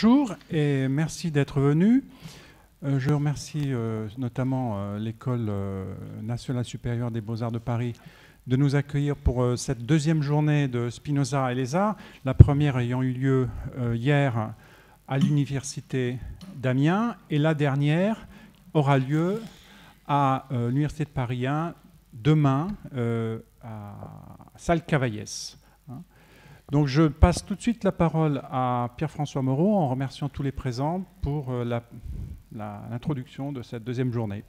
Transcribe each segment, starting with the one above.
Bonjour et merci d'être venu. Je remercie notamment l'École nationale supérieure des beaux-arts de Paris de nous accueillir pour cette deuxième journée de Spinoza et les arts, la première ayant eu lieu hier à l'Université d'Amiens et la dernière aura lieu à l'Université de Paris 1 demain à Salle Cavaillès. Donc je passe tout de suite la parole à Pierre-François Moreau en remerciant tous les présents pour l'introduction de cette deuxième journée.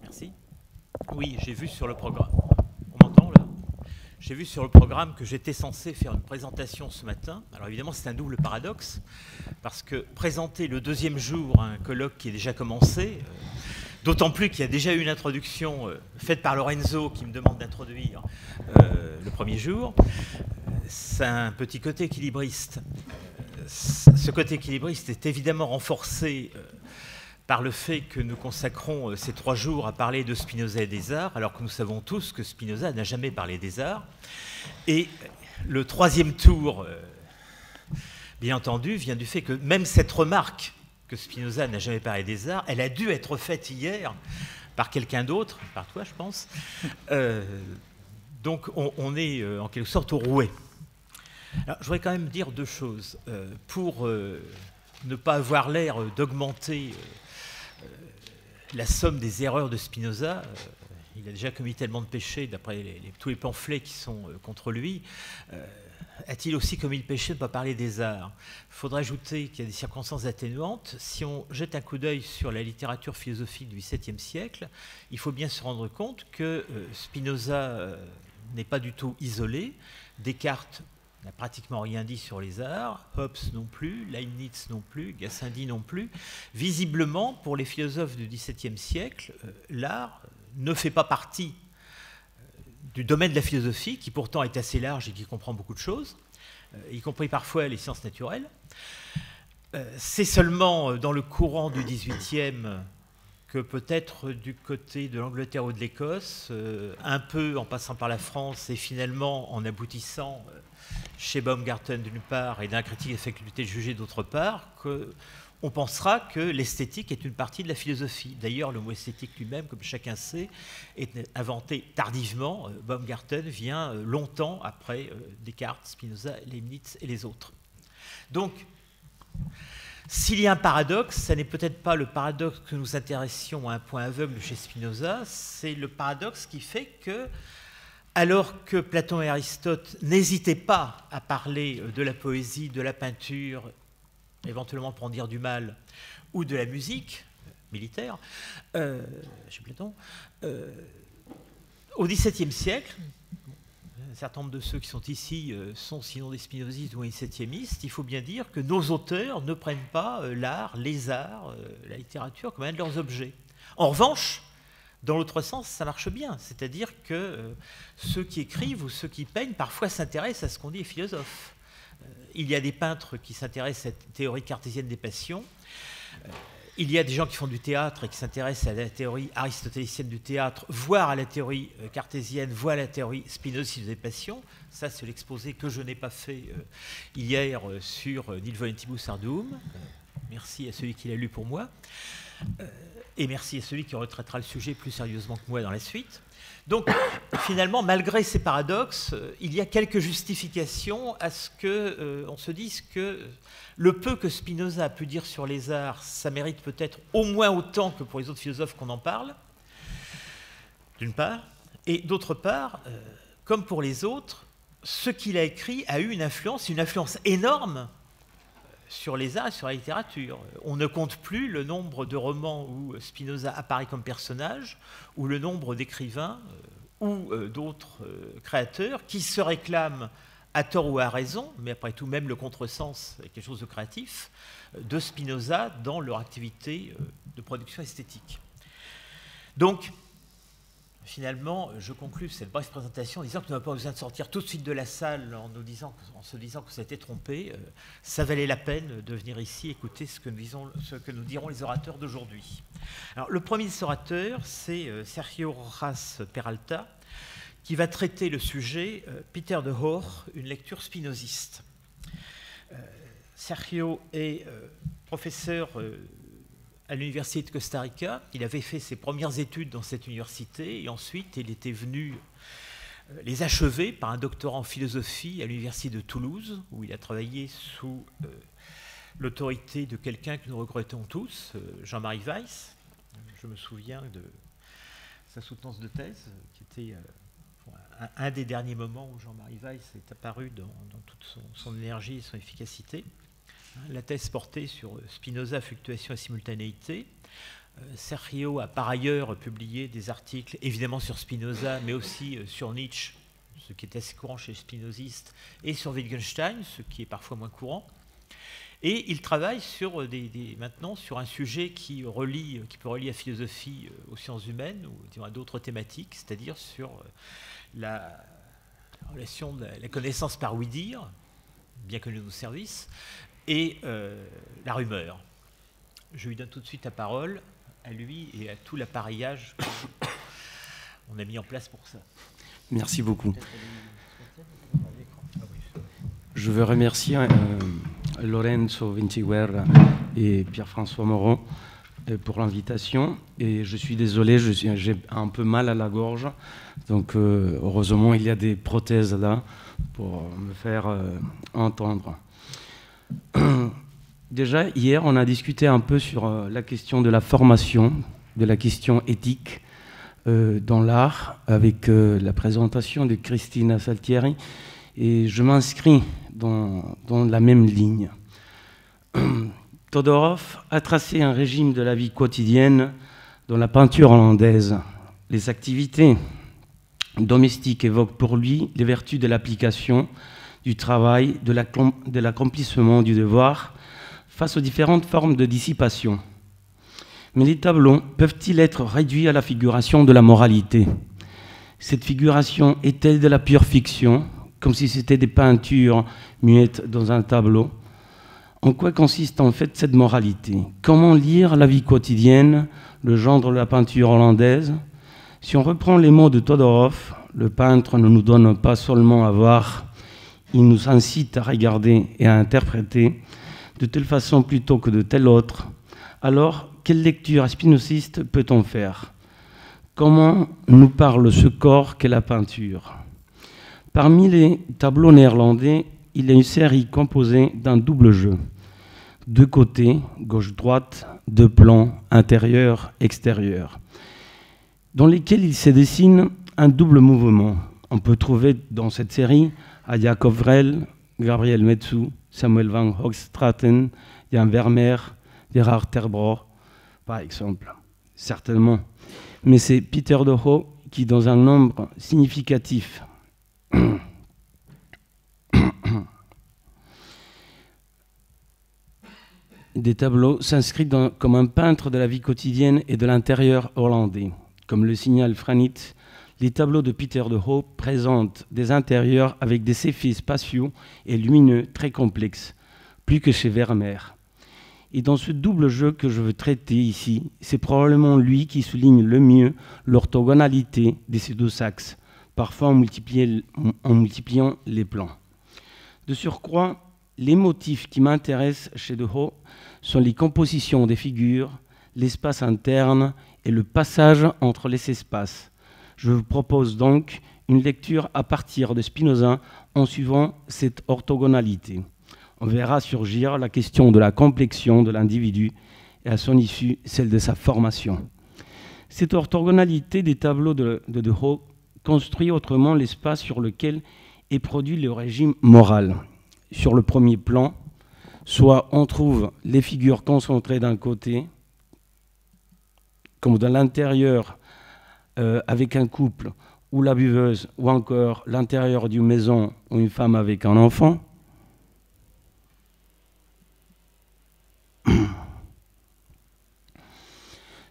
Merci. Oui, j'ai vu sur le programme. On m'entend là ? J'ai vu sur le programme que j'étais censé faire une présentation ce matin. Alors évidemment, c'est un double paradoxe, parce que présenter le deuxième jour un colloque qui est déjà commencé, d'autant plus qu'il y a déjà eu une introduction faite par Lorenzo qui me demande d'introduire le premier jour, c'est un petit côté équilibriste. Ce côté équilibriste est évidemment renforcé par le fait que nous consacrons ces 3 jours à parler de Spinoza et des arts, alors que nous savons tous que Spinoza n'a jamais parlé des arts. Et le troisième tour, bien entendu, vient du fait que même cette remarque que Spinoza n'a jamais parlé des arts, elle a dû être faite hier par quelqu'un d'autre, par toi je pense. Donc on est en quelque sorte au rouet. Alors, je voudrais quand même dire 2 choses. Pour ne pas avoir l'air d'augmenter la somme des erreurs de Spinoza, il a déjà commis tellement de péchés, d'après tous les pamphlets qui sont contre lui, a-t-il aussi commis le péché de ne pas parler des arts ? Il faudrait ajouter qu'il y a des circonstances atténuantes. Si on jette un coup d'œil sur la littérature philosophique du XVIIe siècle, il faut bien se rendre compte que Spinoza n'est pas du tout isolé. Descartes n'a pratiquement rien dit sur les arts, Hobbes non plus, Leibniz non plus, Gassendi non plus. Visiblement, pour les philosophes du XVIIe siècle, l'art ne fait pas partie du domaine de la philosophie, qui pourtant est assez large et qui comprend beaucoup de choses, y compris parfois les sciences naturelles. C'est seulement dans le courant du XVIIIe que peut-être du côté de l'Angleterre ou de l'Écosse, un peu en passant par la France et finalement en aboutissant chez Baumgarten d'une part et dans la critique des facultés de juger d'autre part, qu'on pensera que l'esthétique est une partie de la philosophie. D'ailleurs, le mot esthétique lui-même, comme chacun sait, est inventé tardivement. Baumgarten vient longtemps après Descartes, Spinoza, Leibniz et les autres. Donc, s'il y a un paradoxe, ce n'est peut-être pas le paradoxe que nous intéressions à un point aveugle chez Spinoza, c'est le paradoxe qui fait que, alors que Platon et Aristote n'hésitaient pas à parler de la poésie, de la peinture, éventuellement pour en dire du mal, ou de la musique militaire, chez Platon, au XVIIe siècle, un certain nombre de ceux qui sont ici sont sinon des spinozistes ou des septiémistes, il faut bien dire que nos auteurs ne prennent pas l'art, les arts, la littérature comme un de leurs objets. En revanche, dans l'autre sens, ça marche bien, c'est-à-dire que ceux qui écrivent ou ceux qui peignent parfois s'intéressent à ce qu'on dit les philosophes. Il y a des peintres qui s'intéressent à la théorie cartésienne des passions. Il y a des gens qui font du théâtre et qui s'intéressent à la théorie aristotélicienne du théâtre, voire à la théorie cartésienne, voire à la théorie spinoziste des passions. Ça, c'est l'exposé que je n'ai pas fait hier sur Nil volentibus arduum. Merci à celui qui l'a lu pour moi. Et merci à celui qui retraitera le sujet plus sérieusement que moi dans la suite. Donc, finalement, malgré ces paradoxes, il y a quelques justifications à ce qu'on se dise que le peu que Spinoza a pu dire sur les arts, ça mérite peut-être au moins autant que pour les autres philosophes qu'on en parle, d'une part. Et d'autre part, comme pour les autres, ce qu'il a écrit a eu une influence énorme sur les arts et sur la littérature. On ne compte plus le nombre de romans où Spinoza apparaît comme personnage, ou le nombre d'écrivains ou d'autres créateurs qui se réclament, à tort ou à raison, mais après tout, même le contresens est quelque chose de créatif, de Spinoza dans leur activité de production esthétique. Donc, finalement, je conclus cette brève présentation en disant que nous n'avons pas besoin de sortir tout de suite de la salle en se disant que ça a été trompé. Ça valait la peine de venir ici écouter ce que nous diront les orateurs d'aujourd'hui. Alors, le premier orateur, c'est Sergio Rojas Peralta, qui va traiter le sujet Peter de Hoor, une lecture spinoziste. Sergio est professeur à l'université de Costa Rica. Il avait fait ses premières études dans cette université et ensuite il était venu les achever par un doctorat en philosophie à l'université de Toulouse, où il a travaillé sous l'autorité de quelqu'un que nous regrettons tous, Jean-Marie Weiss. Je me souviens de sa soutenance de thèse, qui était un des derniers moments où Jean-Marie Weiss est apparu dans toute son énergie et son efficacité. La thèse portait sur Spinoza, fluctuation et simultanéité. Sergio a par ailleurs publié des articles évidemment sur Spinoza, mais aussi sur Nietzsche, ce qui est assez courant chez les spinozistes, et sur Wittgenstein, ce qui est parfois moins courant. Et il travaille sur maintenant sur un sujet qui peut relier la philosophie aux sciences humaines ou disons, à d'autres thématiques, c'est-à-dire sur la relation de la connaissance par oui-dire, bien connue de nos services, et la rumeur. Je lui donne tout de suite la parole, à lui et à tout l'appareillage qu'on a mis en place pour ça. Merci beaucoup. Je veux remercier Lorenzo Vinciguerra et Pierre-François Moreau pour l'invitation. Et je suis désolé, j'ai un peu mal à la gorge. Donc heureusement, il y a des prothèses là pour me faire entendre. Déjà, hier, on a discuté un peu sur la question de la formation, de la question éthique dans l'art, avec la présentation de Cristina Saltieri, et je m'inscris dans la même ligne. Todorov a tracé un régime de la vie quotidienne dans la peinture hollandaise. Les activités domestiques évoquent pour lui les vertus de l'application, du travail, de l'accomplissement du devoir, face aux différentes formes de dissipation. Mais les tableaux peuvent-ils être réduits à la figuration de la moralité? Cette figuration est-elle de la pure fiction, comme si c'était des peintures muettes dans un tableau? En quoi consiste en fait cette moralité? Comment lire la vie quotidienne, le genre de la peinture hollandaise? Si on reprend les mots de Todorov, le peintre ne nous donne pas seulement à voir, il nous incite à regarder et à interpréter de telle façon plutôt que de telle autre. Alors, quelle lecture spinoziste peut-on faire? Comment nous parle ce corps qu'est la peinture? Parmi les tableaux néerlandais, il y a une série composée d'un double jeu. Deux côtés, gauche-droite, deux plans, intérieur, extérieur, dans lesquels il se dessine un double mouvement. On peut trouver dans cette série à Jacob Vrel, Gabriel Metsu, Samuel van Hoogstraten, Jan Vermeer, Gerard Terbro, par exemple. Certainement. Mais c'est Peter de Hoo qui, dans un nombre significatif des tableaux, s'inscrit comme un peintre de la vie quotidienne et de l'intérieur hollandais. Comme le signale Franit, les tableaux de Peter de Hoo présentent des intérieurs avec des effets spatiaux et lumineux très complexes, plus que chez Vermeer. Et dans ce double jeu que je veux traiter ici, c'est probablement lui qui souligne le mieux l'orthogonalité de ces deux axes, parfois en multipliant les plans. De surcroît, les motifs qui m'intéressent chez de Hoo sont les compositions des figures, l'espace interne et le passage entre les espaces. Je vous propose donc une lecture à partir de Spinoza en suivant cette orthogonalité. On verra surgir la question de la complexion de l'individu et à son issue, celle de sa formation. Cette orthogonalité des tableaux de Hoo construit autrement l'espace sur lequel est produit le régime moral. Sur le premier plan, soit on trouve les figures concentrées d'un côté, comme dans l'intérieur avec un couple ou la buveuse, ou encore l'intérieur d'une maison ou une femme avec un enfant.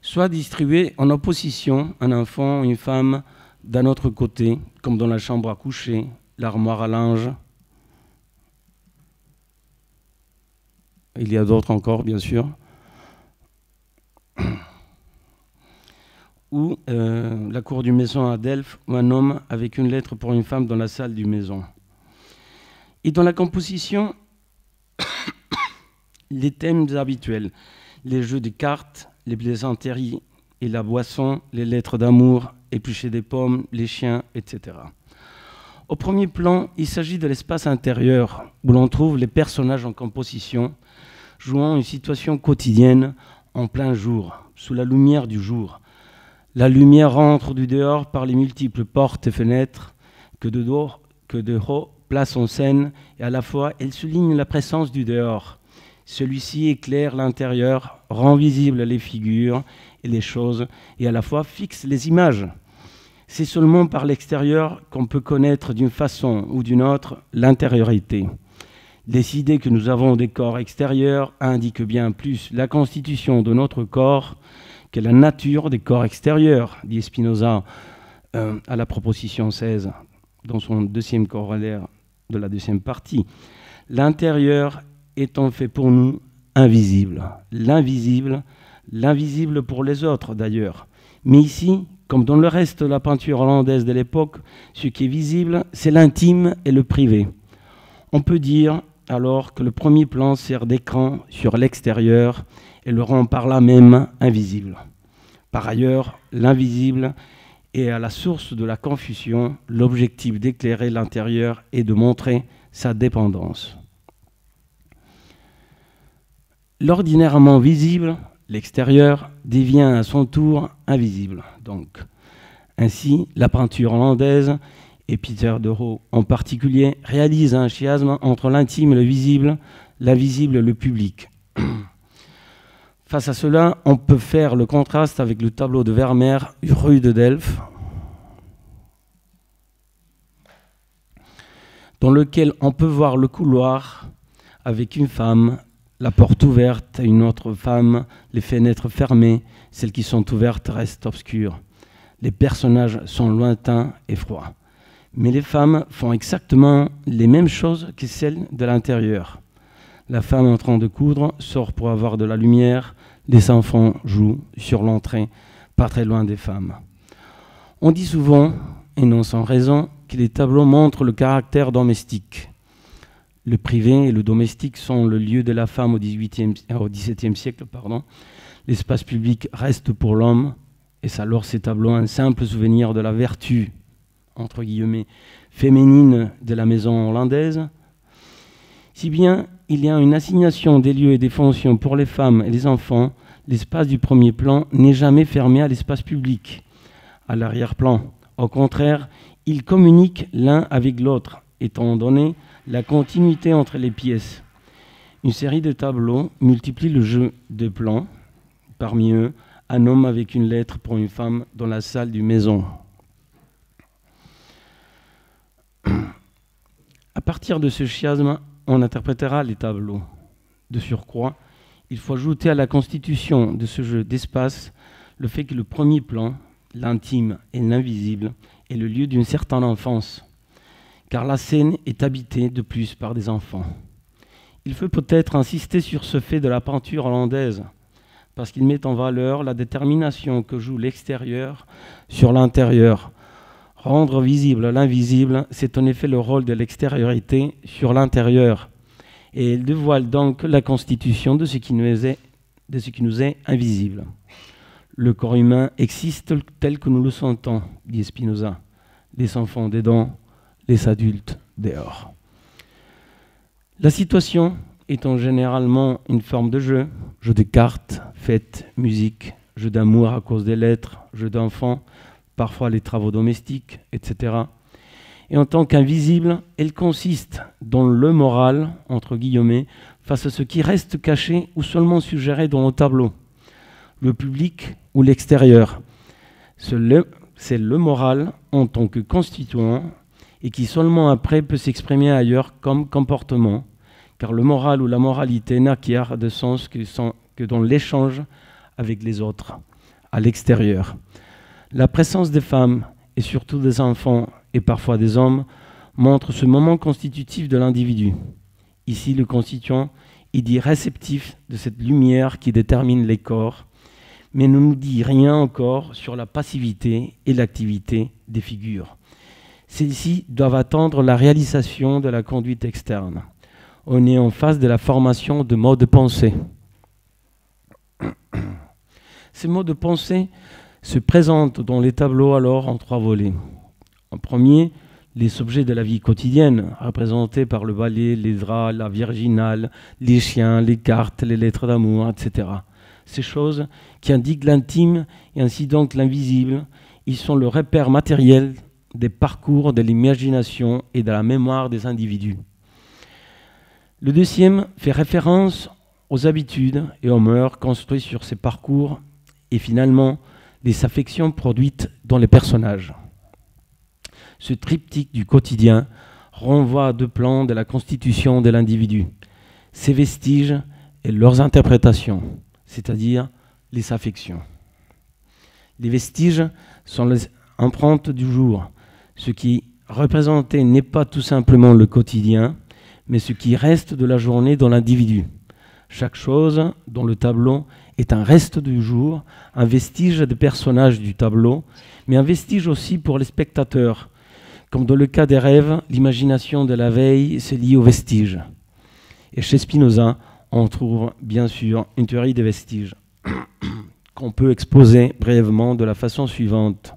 Soit distribué en opposition un enfant ou une femme d'un autre côté, comme dans la chambre à coucher, l'armoire à linge. Il y a d'autres encore, bien sûr. Ou la cour d'une maison à Delphes, ou un homme avec une lettre pour une femme dans la salle d'une maison. Et dans la composition les thèmes habituels, les jeux de cartes, les plaisanteries et la boisson, les lettres d'amour, éplucher des pommes, les chiens, etc. Au premier plan, il s'agit de l'espace intérieur où l'on trouve les personnages en composition, jouant une situation quotidienne en plein jour, sous la lumière du jour. La lumière rentre du dehors par les multiples portes et fenêtres que de haut place en scène, et à la fois elle souligne la présence du dehors. Celui-ci éclaire l'intérieur, rend visibles les figures et les choses, et à la fois fixe les images. C'est seulement par l'extérieur qu'on peut connaître d'une façon ou d'une autre l'intériorité. Les idées que nous avons des corps extérieurs indiquent bien plus la constitution de notre corps que la nature des corps extérieurs, dit Spinoza à la proposition 16, dans son deuxième corollaire de la deuxième partie. L'intérieur étant fait pour nous invisible. L'invisible pour les autres d'ailleurs. Mais ici, comme dans le reste de la peinture hollandaise de l'époque, ce qui est visible, c'est l'intime et le privé. On peut dire alors que le premier plan sert d'écran sur l'extérieur et le rend par là même invisible. Par ailleurs, l'invisible est à la source de la confusion. L'objectif d'éclairer l'intérieur est de montrer sa dépendance. L'ordinairement visible, l'extérieur, devient à son tour invisible. Donc, ainsi, la peinture hollandaise, et Pieter de Roo en particulier, réalise un chiasme entre l'intime et le visible, l'invisible et le public. Face à cela, on peut faire le contraste avec le tableau de Vermeer, Rue de Delft, dans lequel on peut voir le couloir avec une femme, la porte ouverte à une autre femme, les fenêtres fermées, celles qui sont ouvertes restent obscures. Les personnages sont lointains et froids. Mais les femmes font exactement les mêmes choses que celles de l'intérieur. La femme en train de coudre sort pour avoir de la lumière, les enfants jouent sur l'entrée, pas très loin des femmes. On dit souvent, et non sans raison, que les tableaux montrent le caractère domestique. Le privé et le domestique sont le lieu de la femme au XVIIe siècle. L'espace public reste pour l'homme, et c'est alors ces tableaux un simple souvenir de la vertu, entre guillemets, féminine de la maison hollandaise. Si bien il y a une assignation des lieux et des fonctions pour les femmes et les enfants, l'espace du premier plan n'est jamais fermé à l'espace public, à l'arrière-plan. Au contraire, ils communiquent l'un avec l'autre, étant donné la continuité entre les pièces. Une série de tableaux multiplie le jeu de plans. Parmi eux, un homme avec une lettre pour une femme dans la salle d'une maison. À partir de ce chiasme, on interprétera les tableaux. De surcroît, il faut ajouter à la constitution de ce jeu d'espace le fait que le premier plan, l'intime et l'invisible, est le lieu d'une certaine enfance, car la scène est habitée de plus par des enfants. Il faut peut-être insister sur ce fait de la peinture hollandaise, parce qu'il met en valeur la détermination que joue l'extérieur sur l'intérieur. Rendre visible l'invisible, c'est en effet le rôle de l'extériorité sur l'intérieur, et il dévoile donc la constitution de ce qui nous est invisible. Le corps humain existe tel que nous le sentons, dit Spinoza. Les enfants dedans, les adultes dehors. La situation étant généralement une forme de jeu de cartes, fêtes, musique, jeu d'amour à cause des lettres, jeu d'enfants, parfois les travaux domestiques, etc. Et en tant qu'invisible, elle consiste dans le moral, entre guillemets, face à ce qui reste caché ou seulement suggéré dans le tableau. Le public ou l'extérieur. C'est le moral en tant que constituant et qui seulement après peut s'exprimer ailleurs comme comportement, car le moral ou la moralité n'acquiert de sens que dans l'échange avec les autres, à l'extérieur. La présence des femmes, et surtout des enfants, et parfois des hommes, montre ce moment constitutif de l'individu. Ici, le constituant est dit réceptif de cette lumière qui détermine les corps, mais ne nous dit rien encore sur la passivité et l'activité des figures. Celles-ci doivent attendre la réalisation de la conduite externe. on est en phase de la formation de modes de pensée. Ces modes de pensée se présentent dans les tableaux alors en 3 volets. En premier, les objets de la vie quotidienne, représentés par le balai, les draps, la virginale, les chiens, les cartes, les lettres d'amour, etc. Ces choses qui indiquent l'intime et ainsi donc l'invisible, ils sont le repère matériel des parcours de l'imagination et de la mémoire des individus. Le deuxième fait référence aux habitudes et aux mœurs construites sur ces parcours et finalement les affections produites dans les personnages. Ce triptyque du quotidien renvoie à 2 plans de la constitution de l'individu, ses vestiges et leurs interprétations, c'est-à-dire les affections. Les vestiges sont les empreintes du jour, ce qui représenté n'est pas tout simplement le quotidien, mais ce qui reste de la journée dans l'individu. Chaque chose dans le tableau est un reste du jour, un vestige des personnages du tableau, mais un vestige aussi pour les spectateurs. Comme dans le cas des rêves, l'imagination de la veille se lie aux vestiges. Et chez Spinoza, on trouve bien sûr une théorie des vestiges qu'on peut exposer brièvement de la façon suivante.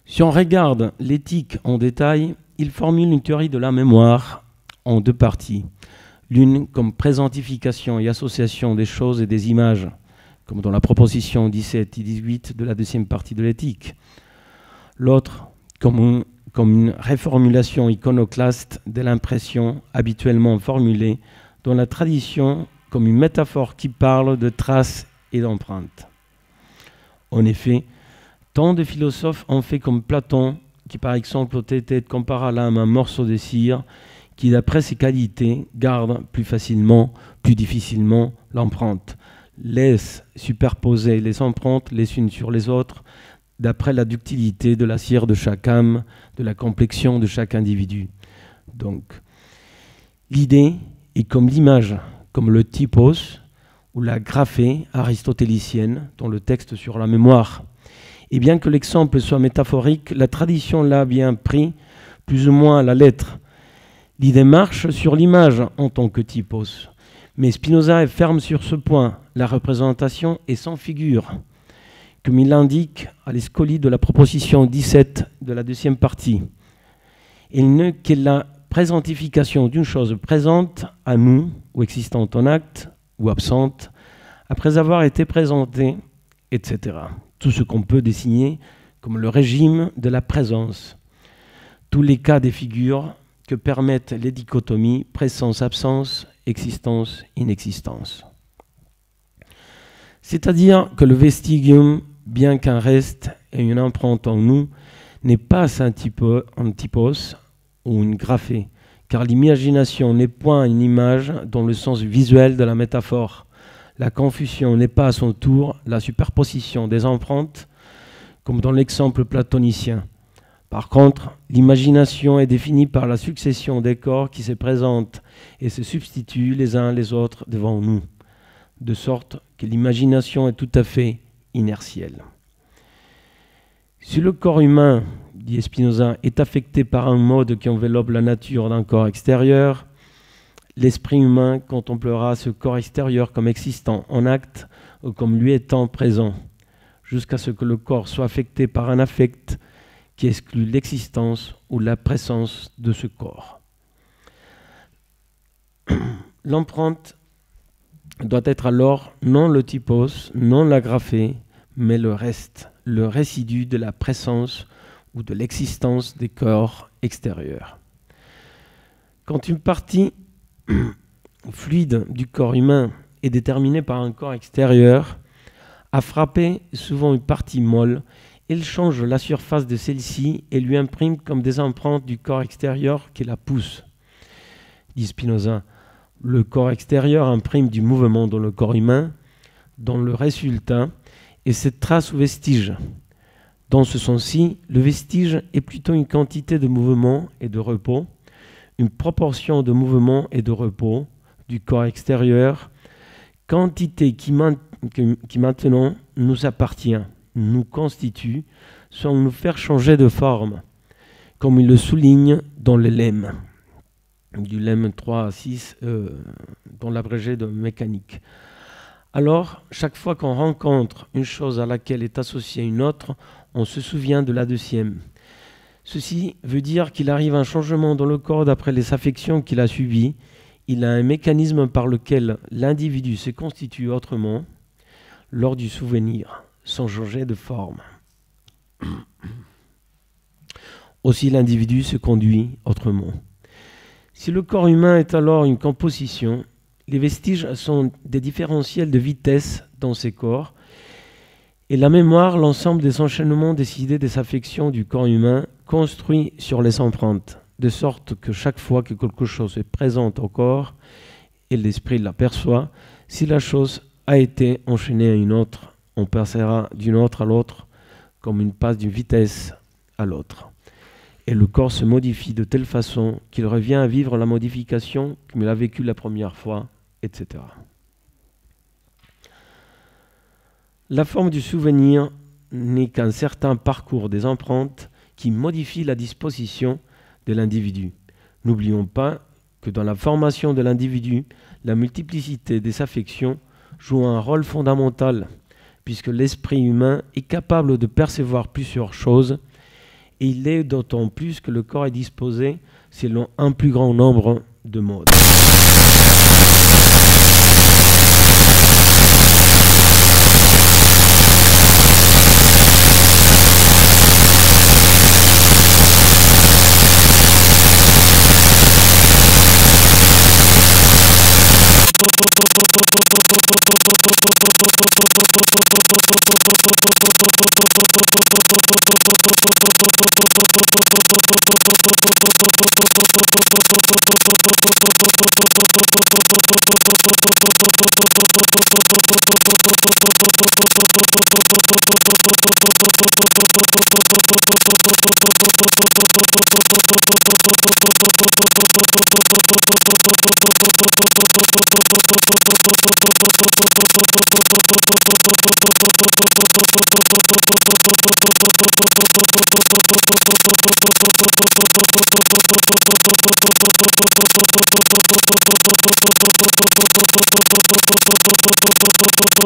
Si on regarde l'éthique en détail, il formule une théorie de la mémoire en 2 parties. L'une comme présentification et association des choses et des images, comme dans la proposition 17 et 18 de la 2e partie de l'éthique. L'autre comme une réformulation iconoclaste de l'impression habituellement formulée dans la tradition comme une métaphore qui parle de traces et d'empreintes. En effet, tant de philosophes ont fait comme Platon, qui par exemple peut être comparable à un morceau de cire, qui d'après ses qualités garde plus facilement, plus difficilement l'empreinte, laisse superposer les empreintes les unes sur les autres, d'après la ductilité de la cire de chaque âme, de la complexion de chaque individu. Donc, l'idée est comme l'image, comme le typos ou la graphée aristotélicienne dans le texte sur la mémoire. Et bien que l'exemple soit métaphorique, la tradition l'a bien pris plus ou moins à la lettre. L'idée marche sur l'image en tant que typos. Mais Spinoza est ferme sur ce point. La représentation est sans figure, comme il l'indique à l'escolie de la proposition 17 de la 2e partie. Il n'est que la présentification d'une chose présente à nous, ou existante en acte, ou absente, après avoir été présentée, etc. Tout ce qu'on peut désigner comme le régime de la présence. Tous les cas des figures que permettent les dichotomies présence-absence, existence-inexistence. C'est-à-dire que le vestigium, bien qu'un reste et une empreinte en nous, n'est pas un typos ou une graphée, car l'imagination n'est point une image dans le sens visuel de la métaphore. La confusion n'est pas à son tour la superposition des empreintes, comme dans l'exemple platonicien. Par contre, l'imagination est définie par la succession des corps qui se présentent et se substituent les uns les autres devant nous, de sorte que l'imagination est tout à fait inertielle. Si le corps humain, dit Spinoza, est affecté par un mode qui enveloppe la nature d'un corps extérieur, l'esprit humain contemplera ce corps extérieur comme existant en acte ou comme lui étant présent, jusqu'à ce que le corps soit affecté par un affect qui exclut l'existence ou la présence de ce corps. L'empreinte doit être alors non le typos, non la graphée, mais le reste, le résidu de la présence ou de l'existence des corps extérieurs. Quand une partie fluide du corps humain est déterminée par un corps extérieur, à frapper souvent une partie molle, il change la surface de celle-ci et lui imprime comme des empreintes du corps extérieur qui la pousse. Dit Spinoza, le corps extérieur imprime du mouvement dans le corps humain, dans le résultat, et cette trace ou vestige. Dans ce sens-ci, le vestige est plutôt une quantité de mouvement et de repos, une proportion de mouvement et de repos du corps extérieur, quantité qui maintenant nous appartient, nous constitue, sans nous faire changer de forme, comme il le souligne dans le lemme. du lemme 3 à 6 dans l'abrégé de mécanique. Alors, chaque fois qu'on rencontre une chose à laquelle est associée une autre, on se souvient de la deuxième. Ceci veut dire qu'il arrive un changement dans le corps d'après les affections qu'il a subies. Il a un mécanisme par lequel l'individu se constitue autrement lors du souvenir, sans changer de forme. Aussi, l'individu se conduit autrement. Si le corps humain est alors une composition, les vestiges sont des différentiels de vitesse dans ces corps, et la mémoire, l'ensemble des enchaînements décidés des affections du corps humain, construit sur les empreintes, de sorte que chaque fois que quelque chose est présente au corps, et l'esprit l'aperçoit, si la chose a été enchaînée à une autre, on passera d'une autre à l'autre, comme une passe d'une vitesse à l'autre. Et le corps se modifie de telle façon qu'il revient à vivre la modification comme il a vécu la première fois, etc. La forme du souvenir n'est qu'un certain parcours des empreintes qui modifie la disposition de l'individu. N'oublions pas que dans la formation de l'individu, la multiplicité des affections joue un rôle fondamental, puisque l'esprit humain est capable de percevoir plusieurs choses, et il l'est d'autant plus que le corps est disposé selon un plus grand nombre de modes.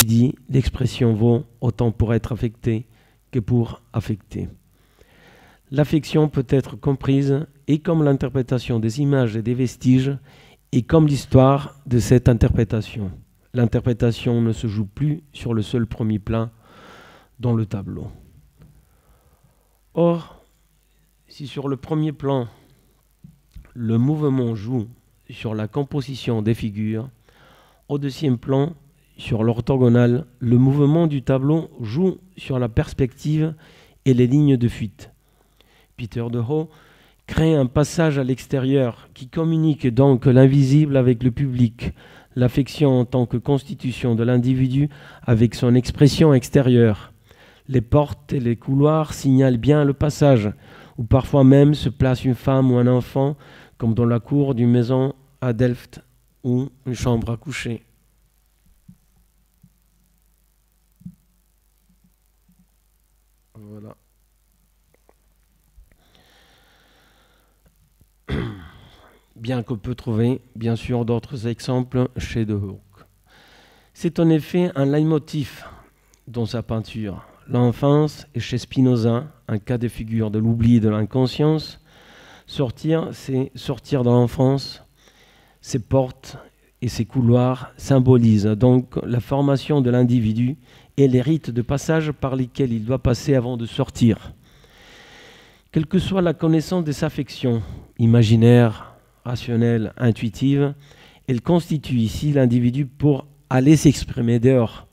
Dit, l'expression vaut autant pour être affectée que pour affecter. L'affection peut être comprise et comme l'interprétation des images et des vestiges et comme l'histoire de cette interprétation. L'interprétation ne se joue plus sur le seul premier plan dans le tableau. Or, si sur le premier plan, le mouvement joue sur la composition des figures, au deuxième plan, sur l'orthogonale, le mouvement du tableau joue sur la perspective et les lignes de fuite. Peter de Hoo crée un passage à l'extérieur qui communique donc l'invisible avec le public, l'affection en tant que constitution de l'individu avec son expression extérieure. Les portes et les couloirs signalent bien le passage, où parfois même se place une femme ou un enfant, comme dans la cour d'une maison à Delft ou une chambre à coucher. Voilà. Bien qu'on peut trouver, bien sûr, d'autres exemples chez De Hoo. C'est en effet un leitmotiv dans sa peinture. L'enfance est chez Spinoza un cas de figure de l'oubli et de l'inconscience. Sortir, c'est sortir de l'enfance. Ses portes et ses couloirs symbolisent donc la formation de l'individu et les rites de passage par lesquels il doit passer avant de sortir. Quelle que soit la connaissance des affections, imaginaires, rationnelles, intuitives, elle constitue ici l'individu pour aller s'exprimer dehors.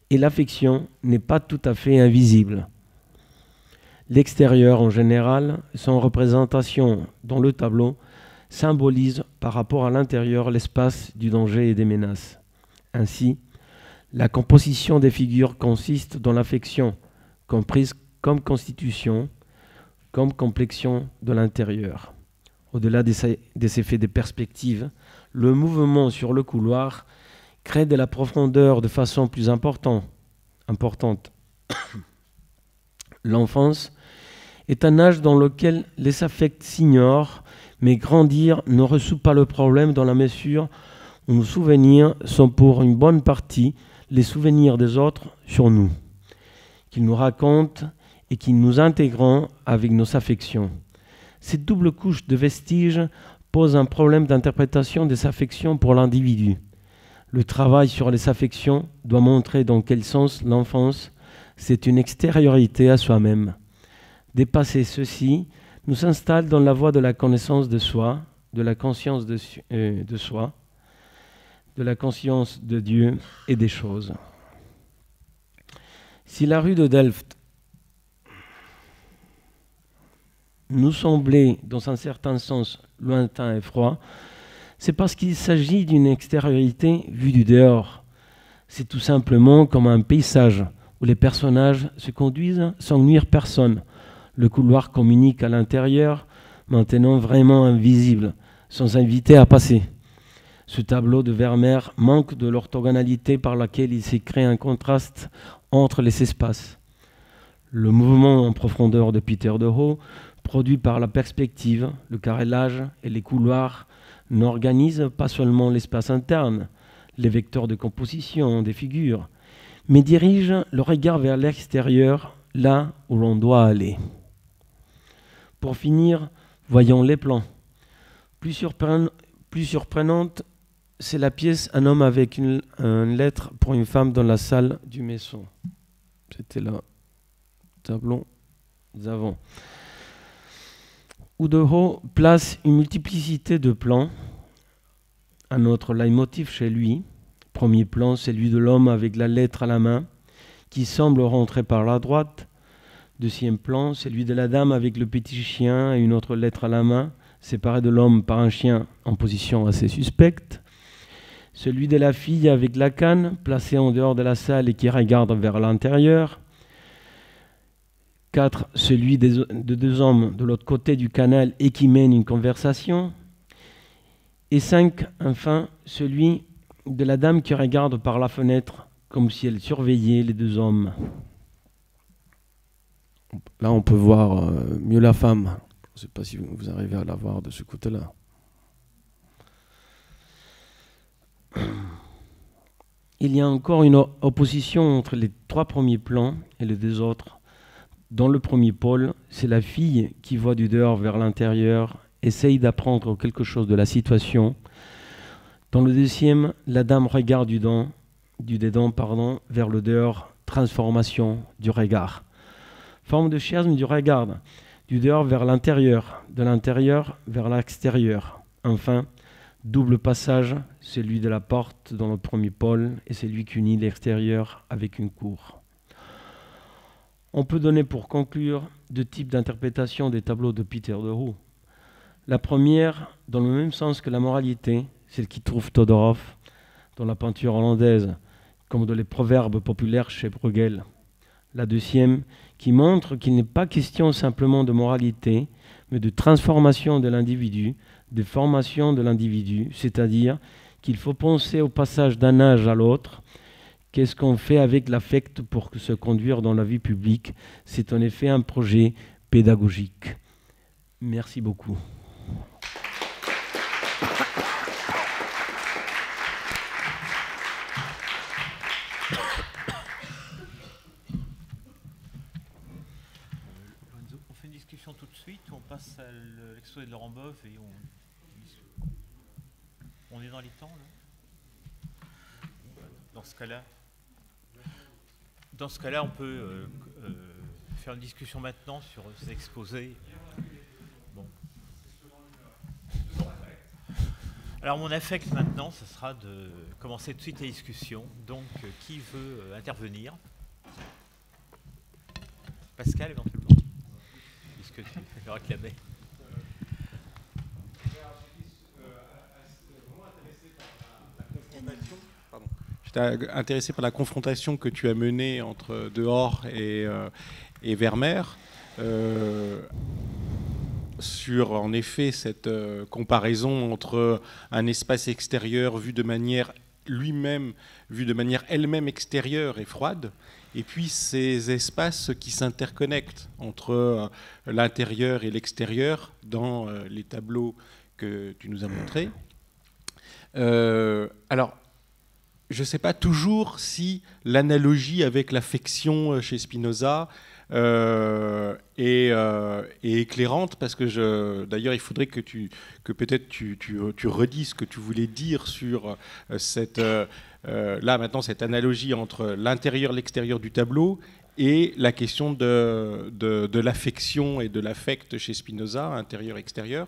Et l'affection n'est pas tout à fait invisible. L'extérieur en général, sans représentation dans le tableau, symbolise par rapport à l'intérieur l'espace du danger et des menaces. Ainsi, la composition des figures consiste dans l'affection, comprise comme constitution, comme complexion de l'intérieur. Au-delà des effets de perspective, le mouvement sur le couloir crée de la profondeur de façon plus importante. L'enfance est un âge dans lequel les affects s'ignorent, mais grandir ne résout pas le problème dans la mesure où nos souvenirs sont pour une bonne partie les souvenirs des autres sur nous, qu'ils nous racontent et qui nous intégrons avec nos affections. Cette double couche de vestiges pose un problème d'interprétation des affections pour l'individu. Le travail sur les affections doit montrer dans quel sens l'enfance, c'est une extériorité à soi-même. Dépasser ceci nous installe dans la voie de la connaissance de soi, de la conscience de soi, de la conscience de Dieu et des choses. Si la rue de Delft nous semblait, dans un certain sens, lointain et froid, c'est parce qu'il s'agit d'une extériorité vue du dehors. C'est tout simplement comme un paysage où les personnages se conduisent sans nuire personne. Le couloir communique à l'intérieur, maintenant vraiment invisible, sans inviter à passer. Ce tableau de Vermeer manque de l'orthogonalité par laquelle il s'est créé un contraste entre les espaces. Le mouvement en profondeur de Peter de Hoo, produit par la perspective, le carrelage et les couloirs, n'organise pas seulement l'espace interne, les vecteurs de composition des figures, mais dirige le regard vers l'extérieur, là où l'on doit aller. Pour finir, voyons les plans. Plus surprenante, c'est la pièce Un homme avec une lettre pour une femme dans la salle du Maison. C'était le tableau d'avant. Où de Hoo place une multiplicité de plans. Un autre leitmotiv chez lui. Premier plan, c'est celui de l'homme avec la lettre à la main, qui semble rentrer par la droite. Deuxième plan, c'est celui de la dame avec le petit chien et une autre lettre à la main, séparée de l'homme par un chien en position assez suspecte. Celui de la fille avec la canne, placée en dehors de la salle et qui regarde vers l'intérieur. 4. Celui de deux hommes de l'autre côté du canal et qui mènent une conversation. Et 5. Enfin, celui de la dame qui regarde par la fenêtre comme si elle surveillait les deux hommes. Là, on peut voir mieux la femme. Je ne sais pas si vous arrivez à la voir de ce côté-là. Il y a encore une opposition entre les trois premiers plans et les deux autres. Dans le premier pôle, c'est la fille qui voit du dehors vers l'intérieur, essaye d'apprendre quelque chose de la situation. Dans le deuxième, la dame regarde du dedans vers le dehors, transformation du regard. Forme de chiasme du regard, du dehors vers l'intérieur, de l'intérieur vers l'extérieur. Enfin, double passage, celui de la porte dans le premier pôle et celui qui unit l'extérieur avec une cour. On peut donner pour conclure deux types d'interprétation des tableaux de Peter de Hoo. La première, dans le même sens que la moralité, celle qui trouve Todorov dans la peinture hollandaise, comme dans les proverbes populaires chez Bruegel. La deuxième, qui montre qu'il n'est pas question simplement de moralité, mais de transformation de l'individu, de formation de l'individu, c'est-à-dire qu'il faut penser au passage d'un âge à l'autre. Qu'est-ce qu'on fait avec l'affect pour se conduire dans la vie publique? C'est en effet un projet pédagogique. Merci beaucoup. On fait une discussion tout de suite, on passe à l'exposé de Laurent Boeuf et on est dans les temps là. Dans ce cas-là, on peut faire une discussion maintenant sur ces exposés. Bon. Alors mon affect maintenant, ce sera de commencer tout de suite la discussion. Donc, qui veut intervenir? Pascal, éventuellement, puisque tu le réclamais. J'étais intéressé par la confrontation que tu as menée entre Dehors et Vermeer, sur en effet cette comparaison entre un espace extérieur vu de manière lui-même vu de manière elle-même extérieure et froide, et puis ces espaces qui s'interconnectent entre l'intérieur et l'extérieur dans les tableaux que tu nous as montrés. Alors, je ne sais pas toujours si l'analogie avec l'affection chez Spinoza est éclairante, parce que d'ailleurs il faudrait que peut-être tu redises ce que tu voulais dire sur là maintenant cette analogie entre l'intérieur et l'extérieur du tableau et la question de l'affection et de l'affect chez Spinoza, intérieur-extérieur.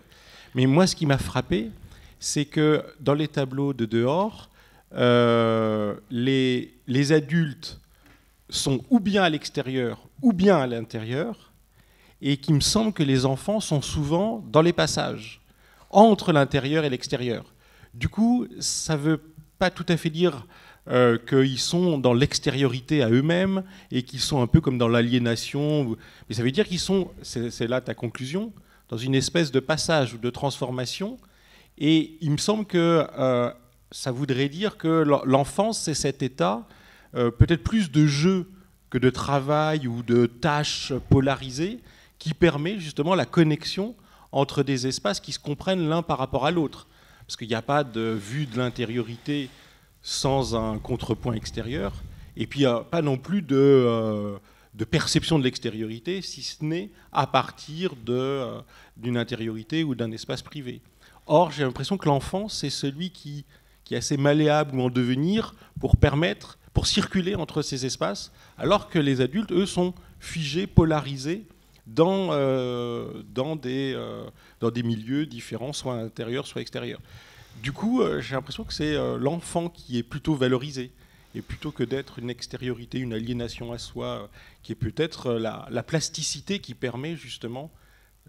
Mais moi, ce qui m'a frappé, c'est que dans les tableaux de dehors, les adultes sont ou bien à l'extérieur ou bien à l'intérieur, et qu'il me semble que les enfants sont souvent dans les passages, entre l'intérieur et l'extérieur. Du coup, ça ne veut pas tout à fait dire qu'ils sont dans l'extériorité à eux-mêmes et qu'ils sont un peu comme dans l'aliénation, mais ça veut dire qu'ils sont, c'est là ta conclusion, dans une espèce de passage ou de transformation, et il me semble que ça voudrait dire que l'enfance, c'est cet état, peut-être plus de jeu que de travail ou de tâches polarisées, qui permet justement la connexion entre des espaces qui se comprennent l'un par rapport à l'autre. Parce qu'il n'y a pas de vue de l'intériorité sans un contrepoint extérieur, et puis pas non plus de perception de l'extériorité, si ce n'est à partir d'une intériorité ou d'un espace privé. Or, j'ai l'impression que l'enfant, c'est celui qui est assez malléable ou en devenir pour circuler entre ces espaces, alors que les adultes, eux, sont figés, polarisés dans des milieux différents, soit intérieurs, soit extérieurs. Du coup, j'ai l'impression que c'est l'enfant qui est plutôt valorisé, et plutôt que d'être une extériorité, une aliénation à soi, qui est peut-être la plasticité qui permet justement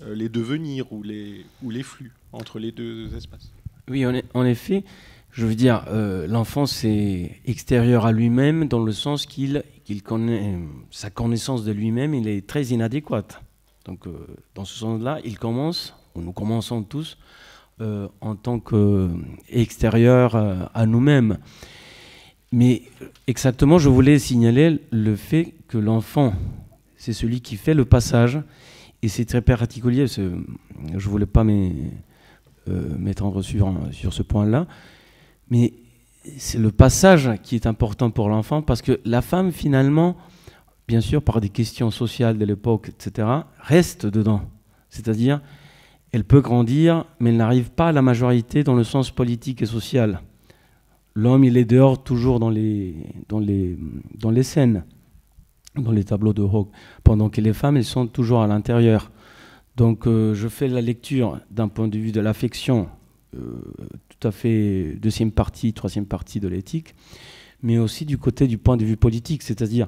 les devenirs ou les flux entre les deux espaces. Oui, en effet, je veux dire, l'enfant, c'est extérieur à lui-même, dans le sens qu'il connaît sa connaissance de lui-même, il est très inadéquate. Donc, dans ce sens-là, nous commençons tous en tant qu'extérieur à nous-mêmes. Mais exactement, je voulais signaler le fait que l'enfant, c'est celui qui fait le passage, et c'est très particulier, je ne voulais pas m'étendre sur ce point-là, mais c'est le passage qui est important pour l'enfant, parce que la femme, finalement, bien sûr, par des questions sociales de l'époque, etc., reste dedans. C'est-à-dire, elle peut grandir, mais elle n'arrive pas à la majorité dans le sens politique et social. L'homme, il est dehors toujours dans les scènes, dans les tableaux de Hogg, pendant que les femmes, elles sont toujours à l'intérieur. Donc, je fais la lecture d'un point de vue de l'affection, tout à fait deuxième partie, troisième partie de l'éthique, mais aussi du côté du point de vue politique, c'est-à-dire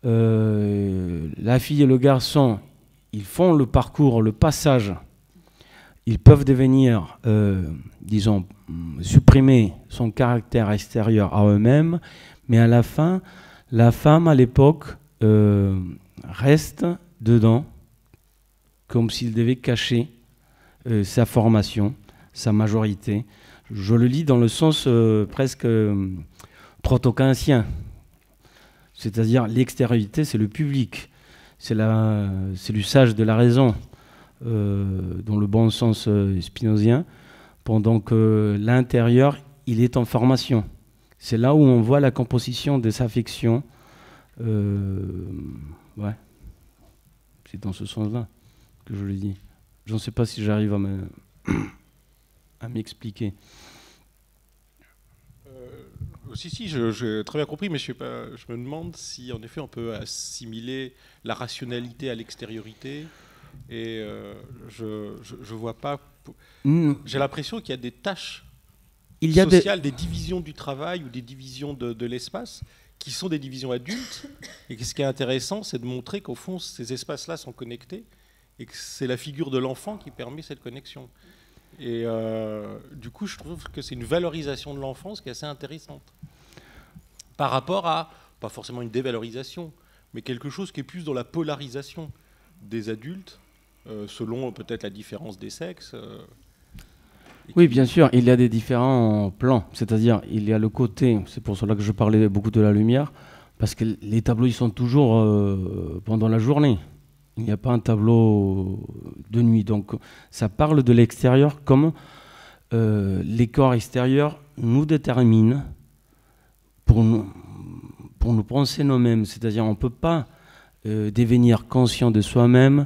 la fille et le garçon, ils font le parcours, le passage, ils peuvent devenir, disons, supprimer son caractère extérieur à eux-mêmes, mais à la fin, la femme à l'époque reste dedans, comme s'il devait cacher sa formation, sa majorité. Je le lis dans le sens presque proto-kantien, c'est-à-dire l'extériorité, c'est le public, c'est l'usage de la raison, dans le bon sens spinozien, pendant que l'intérieur, il est en formation. C'est là où on voit la composition des affections. Ouais. C'est dans ce sens-là que je le dis. Je ne sais pas si j'arrive à m'expliquer. Si, j'ai très bien compris, mais je me demande si en effet on peut assimiler la rationalité à l'extériorité. Et je vois pas. J'ai l'impression qu'il y a des tâches sociales, des divisions du travail ou des divisions de l'espace qui sont des divisions adultes. Et ce qui est intéressant, c'est de montrer qu'au fond, ces espaces-là sont connectés et que c'est la figure de l'enfant qui permet cette connexion. Et du coup, je trouve que c'est une valorisation de l'enfance qui est assez intéressante. Par rapport à, pas forcément une dévalorisation, mais quelque chose qui est plus dans la polarisation des adultes, selon peut-être la différence des sexes. Oui, bien sûr, il y a des différents plans. C'est-à-dire, il y a le côté, c'est pour cela que je parlais beaucoup de la lumière, parce que les tableaux, ils sont toujours pendant la journée. Il n'y a pas un tableau de nuit. Donc, ça parle de l'extérieur comme les corps extérieurs nous déterminent pour nous penser nous-mêmes. C'est-à-dire, on ne peut pas devenir conscient de soi-même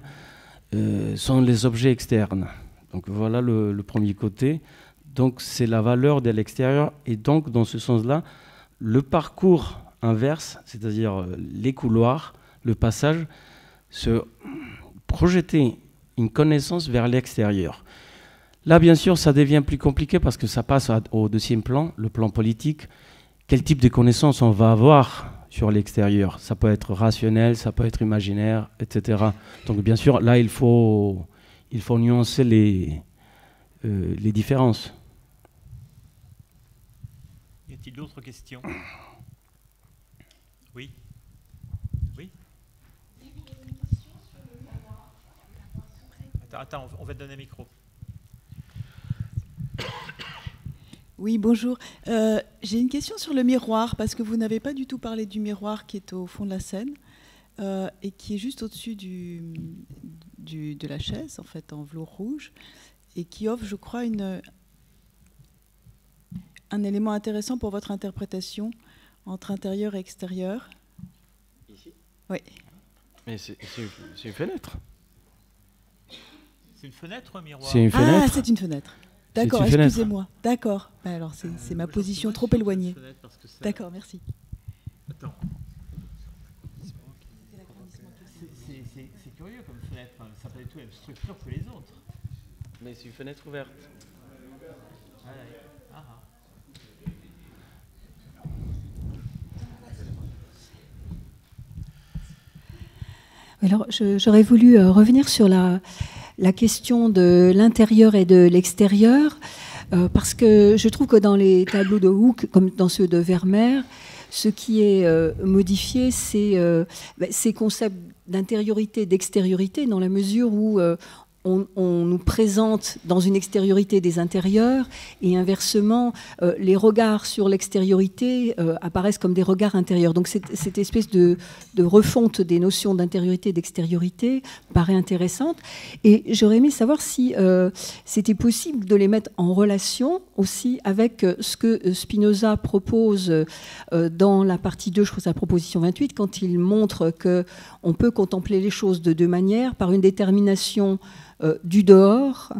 sans les objets externes. Donc voilà le premier côté. Donc c'est la valeur de l'extérieur. Et donc dans ce sens-là, le parcours inverse, c'est-à-dire les couloirs, le passage, se projeter une connaissance vers l'extérieur. Là, bien sûr, ça devient plus compliqué parce que ça passe au deuxième plan, le plan politique. Quel type de connaissance on va avoir sur l'extérieur? Ça peut être rationnel, ça peut être imaginaire, etc. Donc bien sûr, là, il faut nuancer les différences. Y a-t-il d'autres questions? Oui. Oui. Attends, on va te donner un micro. Oui, bonjour. J'ai une question sur le miroir, parce que vous n'avez pas du tout parlé du miroir qui est au fond de la scène et qui est juste au-dessus de la chaise, en fait, en velours rouge, et qui offre, je crois, un élément intéressant pour votre interprétation entre intérieur et extérieur. Ici? Oui. Mais c'est une fenêtre. C'est une fenêtre, un miroir? C'est une fenêtre. Ah, c'est une fenêtre. D'accord, excusez-moi. D'accord. Alors, c'est ma position trop éloignée. D'accord, merci. Attends. C'est curieux comme fenêtre. Ça n'a pas du tout la même structure que les autres. Mais c'est une fenêtre ouverte. Alors, j'aurais voulu revenir sur la question de l'intérieur et de l'extérieur, parce que je trouve que dans les tableaux de Hooke, comme dans ceux de Vermeer, ce qui est modifié, c'est ces concepts d'intériorité, d'extériorité, dans la mesure où on nous présente dans une extériorité des intérieurs et inversement, les regards sur l'extériorité apparaissent comme des regards intérieurs. Donc cette espèce de refonte des notions d'intériorité et d'extériorité paraît intéressante. Et j'aurais aimé savoir si c'était possible de les mettre en relation aussi avec ce que Spinoza propose dans la partie 2, je crois que c'est la proposition 28, quand il montre qu'on peut contempler les choses de deux manières, par une détermination du dehors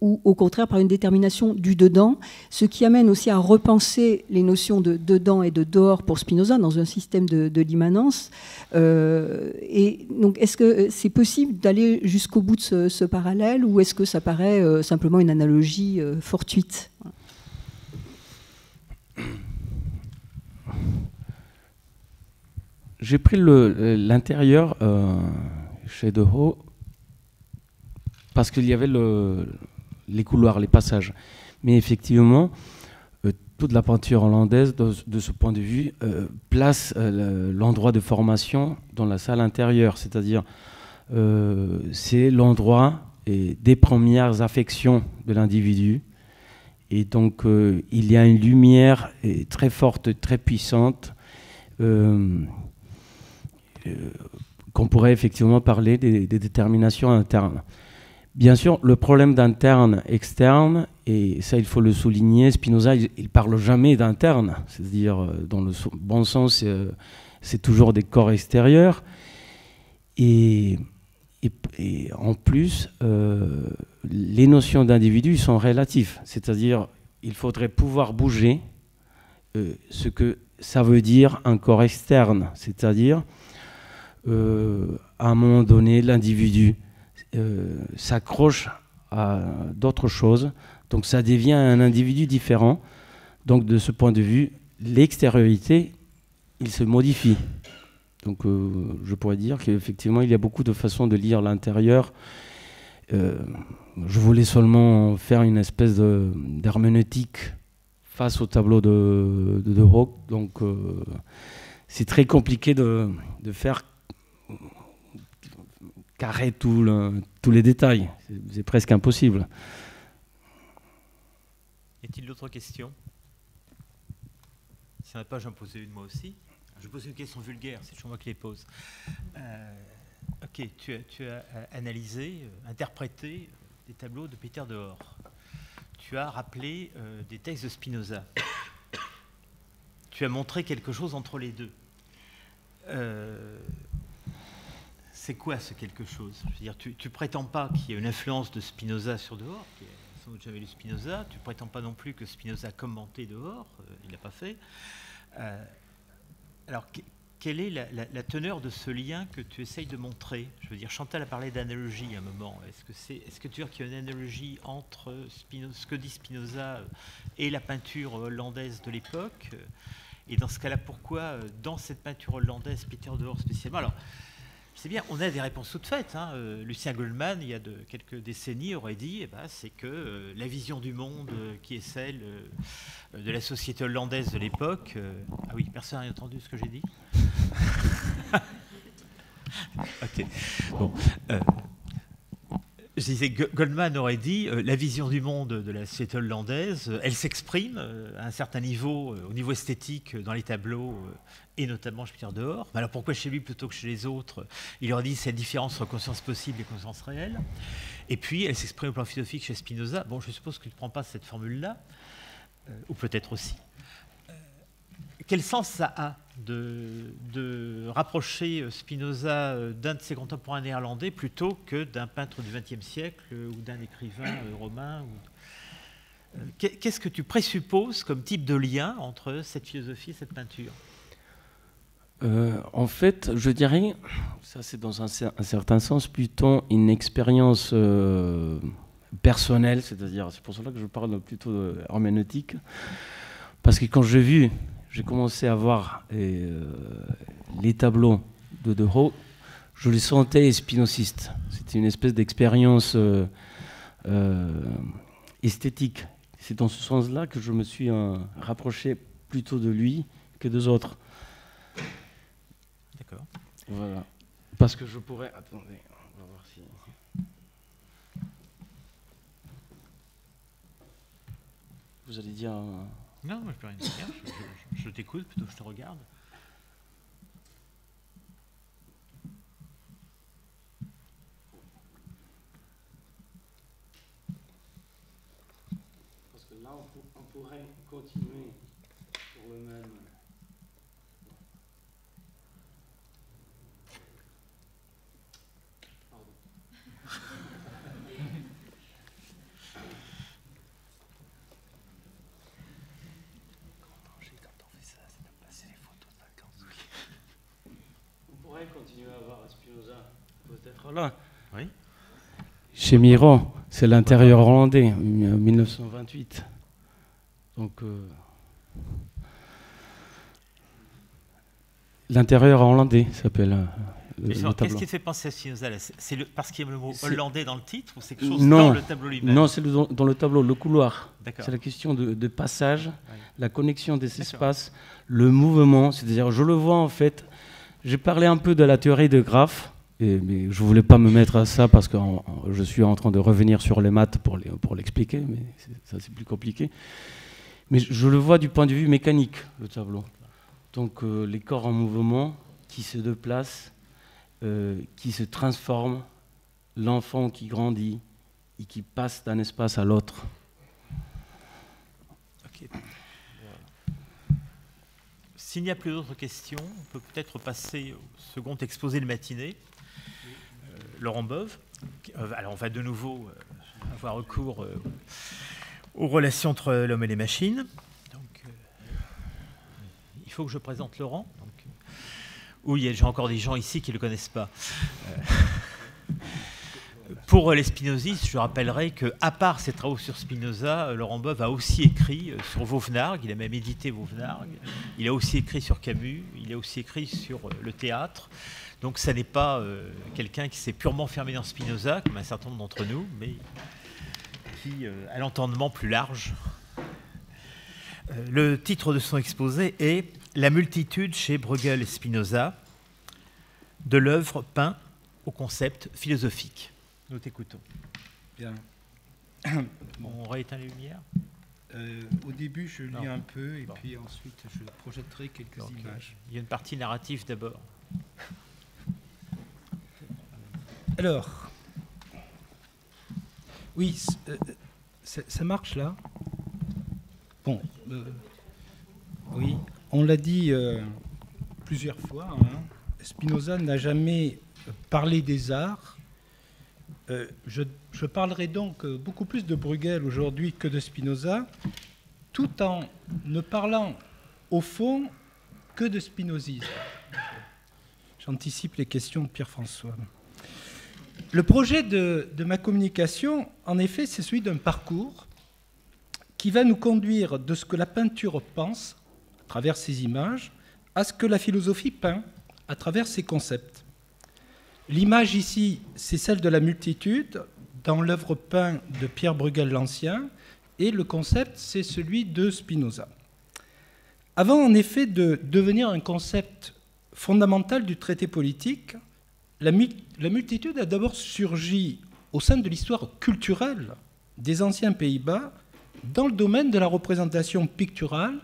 ou au contraire par une détermination du dedans, ce qui amène aussi à repenser les notions de dedans et de dehors pour Spinoza dans un système de l'immanence. Et donc, est-ce que c'est possible d'aller jusqu'au bout de ce parallèle ou est-ce que ça paraît simplement une analogie fortuite? J'ai pris l'intérieur chez De Hoo parce qu'il y avait les couloirs, les passages. Mais effectivement, toute la peinture hollandaise, de ce point de vue, place l'endroit de formation dans la salle intérieure. C'est-à-dire, c'est l'endroit des premières affections de l'individu. Et donc, il y a une lumière très forte, très puissante, qu'on pourrait effectivement parler des déterminations internes. Bien sûr, le problème d'interne, externe, et ça il faut le souligner, Spinoza il ne parle jamais d'interne, c'est-à-dire dans le bon sens, c'est toujours des corps extérieurs. Et en plus, les notions d'individu sont relatives, c'est-à-dire il faudrait pouvoir bouger ce que ça veut dire un corps externe, c'est-à-dire à un moment donné, l'individu s'accroche à d'autres choses, donc ça devient un individu différent. Donc de ce point de vue, l'extériorité, il se modifie. Donc je pourrais dire qu'effectivement, il y a beaucoup de façons de lire l'intérieur. Je voulais seulement faire une espèce d'herméneutique face au tableau de Hooke. Donc c'est très compliqué de faire carré tous les détails. C'est presque impossible. a-t-il d'autres questions? S'il n'y en a pas, j'en poser une moi aussi. Je pose une question vulgaire, c'est toujours moi qui les pose. Ok, tu as analysé, interprété des tableaux de Peter Dehors. Tu as rappelé des textes de Spinoza. Tu as montré quelque chose entre les deux. C'est quoi ce quelque chose? Je veux dire, tu prétends pas qu'il y a une influence de Spinoza sur Dehors, qui a sans doute jamais lu Spinoza. Tu prétends pas non plus que Spinoza a commenté Dehors, il l'a pas fait. Alors, quelle est la teneur de ce lien que tu essayes de montrer? Je veux dire, Chantal a parlé d'analogie à un moment. Est-ce que tu veux qu'il y a une analogie entre ce que dit Spinoza et la peinture hollandaise de l'époque? Et dans ce cas-là, pourquoi, dans cette peinture hollandaise, Peter Dehors spécialement? Alors, c'est bien, on a des réponses toutes faites. Hein. Lucien Goldman, il y a quelques décennies, aurait dit c'est que la vision du monde qui est celle de la société hollandaise de l'époque. Ah oui, personne n'a entendu ce que j'ai dit. Ok. Bon. Je disais, Goldman aurait dit la vision du monde de la société hollandaise, elle s'exprime à un certain niveau, au niveau esthétique, dans les tableaux, et notamment chez Peter Dehors. Mais alors pourquoi chez lui plutôt que chez les autres? Il aurait dit cette différence entre conscience possible et conscience réelle. Et puis elle s'exprime au plan philosophique chez Spinoza. Bon, je suppose que tu ne prends pas cette formule-là, ou peut-être aussi. Quel sens ça a de rapprocher Spinoza d'un de ses contemporains néerlandais plutôt que d'un peintre du XXe siècle ou d'un écrivain romain Qu'est-ce que tu présupposes comme type de lien entre cette philosophie et cette peinture? En fait, je dirais, ça c'est dans un certain sens plutôt une expérience personnelle, c'est-à-dire, c'est pour cela que je parle plutôt herméneutique, parce que quand j'ai commencé à voir les tableaux de Dehors, je les sentais spinozistes. C'était une espèce d'expérience esthétique. C'est dans ce sens-là que je me suis rapproché plutôt de lui que des autres. D'accord. Voilà. Parce que je pourrais... Attendez, on va voir si... Vous allez dire... Non, moi je peux rien dire. Je t'écoute, plutôt que je te regarde. Parce que là, on pourrait continuer sur le même... Pardon. On pourrait continuer à voir Spinoza, peut-être là. Oui. Chez Miro, c'est l'intérieur hollandais, 1928. Donc, l'intérieur hollandais s'appelle le tableau. Qu'est-ce qui te fait penser à Spinoza là? C'est parce qu'il y a le mot hollandais dans le titre ou c'est quelque chose non, dans le tableau lui-même? Non, c'est dans le tableau, le couloir. D'accord. C'est la question de passage, Ouais. la connexion des espaces, le mouvement. C'est-à-dire, je le vois en fait. J'ai parlé un peu de la théorie de Graff, mais je ne voulais pas me mettre à ça parce que je suis en train de revenir sur les maths pour l'expliquer, mais ça c'est plus compliqué. Mais je le vois du point de vue mécanique, le tableau. Donc les corps en mouvement qui se déplacent, qui se transforment, l'enfant qui grandit et qui passe d'un espace à l'autre. Ok. S'il n'y a plus d'autres questions, on peut peut-être passer au second exposé de matinée. Laurent Bove. Alors on va de nouveau avoir recours aux relations entre l'homme et les machines. Donc, il faut que je présente Laurent. Donc, oui, j'ai encore des gens ici qui ne le connaissent pas. Pour les spinozistes, je rappellerai qu'à part ses travaux sur Spinoza, Laurent Bove a aussi écrit sur Vauvenargues, il a même édité Vauvenargues, il a aussi écrit sur Camus, il a aussi écrit sur le théâtre. Donc ça n'est pas quelqu'un qui s'est purement fermé dans Spinoza, comme un certain nombre d'entre nous, mais qui a l'entendement plus large. Le titre de son exposé est « La multitude chez Bruegel et Spinoza, de l'œuvre peint au concept philosophique ». Nous t'écoutons. Bien. Bon, on rééteint les lumières. Au début, je lis un peu, et puis ensuite, je projetterai quelques images. Il y a une partie narrative d'abord. Alors, oui, ça marche là. Bon, oui, on l'a dit plusieurs fois, hein, Spinoza n'a jamais parlé des arts. Je parlerai donc beaucoup plus de Bruegel aujourd'hui que de Spinoza, tout en ne parlant au fond que de spinozisme. J'anticipe les questions de Pierre-François. Le projet de ma communication, en effet, c'est celui d'un parcours qui va nous conduire de ce que la peinture pense, à travers ses images, à ce que la philosophie peint, à travers ses concepts. L'image ici, c'est celle de la multitude, dans l'œuvre peinte de Pierre Bruegel l'Ancien, et le concept, c'est celui de Spinoza. Avant, en effet, de devenir un concept fondamental du traité politique, la multitude a d'abord surgi au sein de l'histoire culturelle des anciens Pays-Bas dans le domaine de la représentation picturale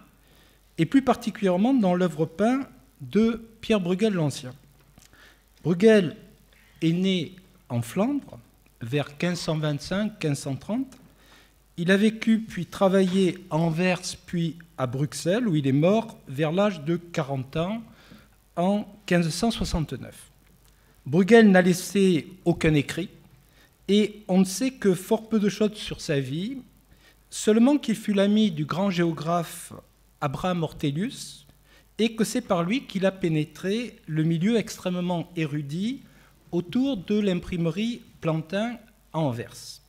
et plus particulièrement dans l'œuvre peinte de Pierre Bruegel l'Ancien. Bruegel est né en Flandre vers 1525-1530. Il a vécu puis travaillé à Anvers puis à Bruxelles où il est mort vers l'âge de 40 ans en 1569. Bruegel n'a laissé aucun écrit et on ne sait que fort peu de choses sur sa vie, seulement qu'il fut l'ami du grand géographe Abraham Ortelius et que c'est par lui qu'il a pénétré le milieu extrêmement érudit autour de l'imprimerie Plantin à Anvers.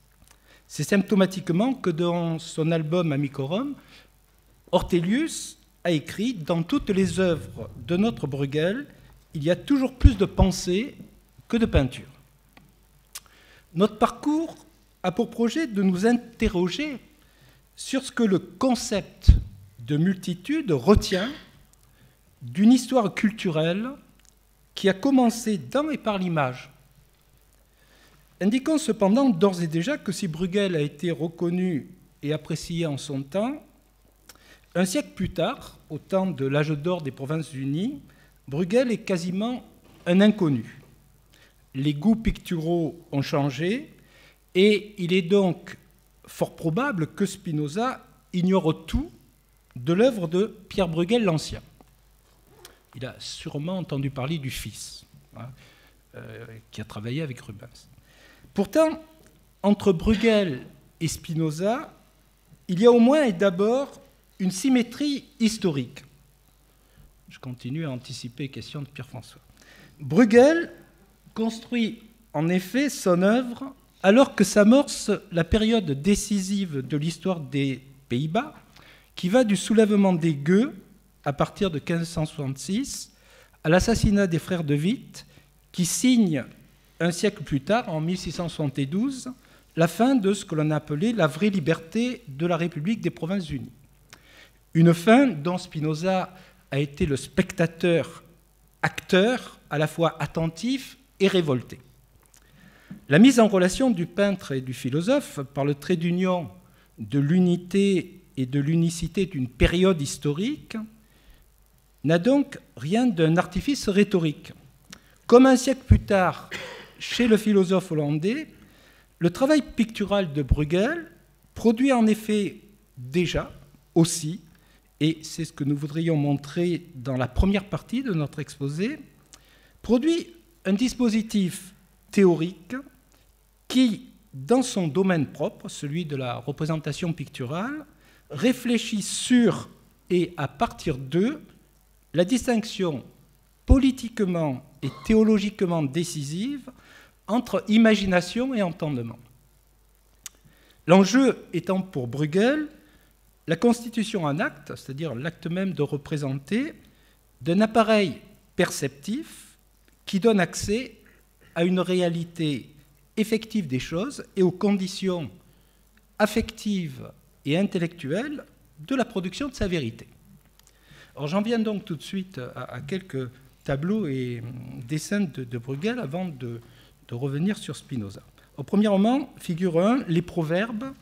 C'est symptomatiquement que dans son album Amicorum, Ortelius a écrit « Dans toutes les œuvres de notre Bruegel, il y a toujours plus de pensée que de peinture. » Notre parcours a pour projet de nous interroger sur ce que le concept de multitude retient d'une histoire culturelle qui a commencé dans et par l'image. Indiquons cependant d'ores et déjà que si Bruegel a été reconnu et apprécié en son temps, un siècle plus tard, au temps de l'âge d'or des Provinces-Unies, Bruegel est quasiment un inconnu. Les goûts picturaux ont changé et il est donc fort probable que Spinoza ignore tout de l'œuvre de Pierre Bruegel l'Ancien. Il a sûrement entendu parler du fils, qui a travaillé avec Rubens. Pourtant, entre Bruegel et Spinoza, il y a au moins et d'abord une symétrie historique. Je continue à anticiper les questions de Pierre-François. Bruegel construit en effet son œuvre alors que s'amorce la période décisive de l'histoire des Pays-Bas, qui va du soulèvement des gueux à partir de 1566 à l'assassinat des frères de Witt, qui signe un siècle plus tard, en 1672, la fin de ce que l'on a appelé la vraie liberté de la République des Provinces-Unies. Une fin dont Spinoza a été le spectateur, acteur, à la fois attentif et révolté. La mise en relation du peintre et du philosophe par le trait d'union de l'unité et de l'unicité d'une période historique n'a donc rien d'un artifice rhétorique. Comme un siècle plus tard, chez le philosophe hollandais, le travail pictural de Bruegel produit en effet déjà aussi, et c'est ce que nous voudrions montrer dans la première partie de notre exposé, produit un dispositif théorique qui, dans son domaine propre, celui de la représentation picturale, réfléchit sur et à partir de la distinction politiquement et théologiquement décisive entre imagination et entendement. L'enjeu étant pour Bruegel la constitution en acte, c'est-à-dire l'acte même de représenter, d'un appareil perceptif qui donne accès à une réalité effective des choses et aux conditions affectives et intellectuelles de la production de sa vérité. Alors j'en viens donc tout de suite à quelques tableaux et dessins de Bruegel avant de revenir sur Spinoza. Au premier moment, figure 1, les proverbes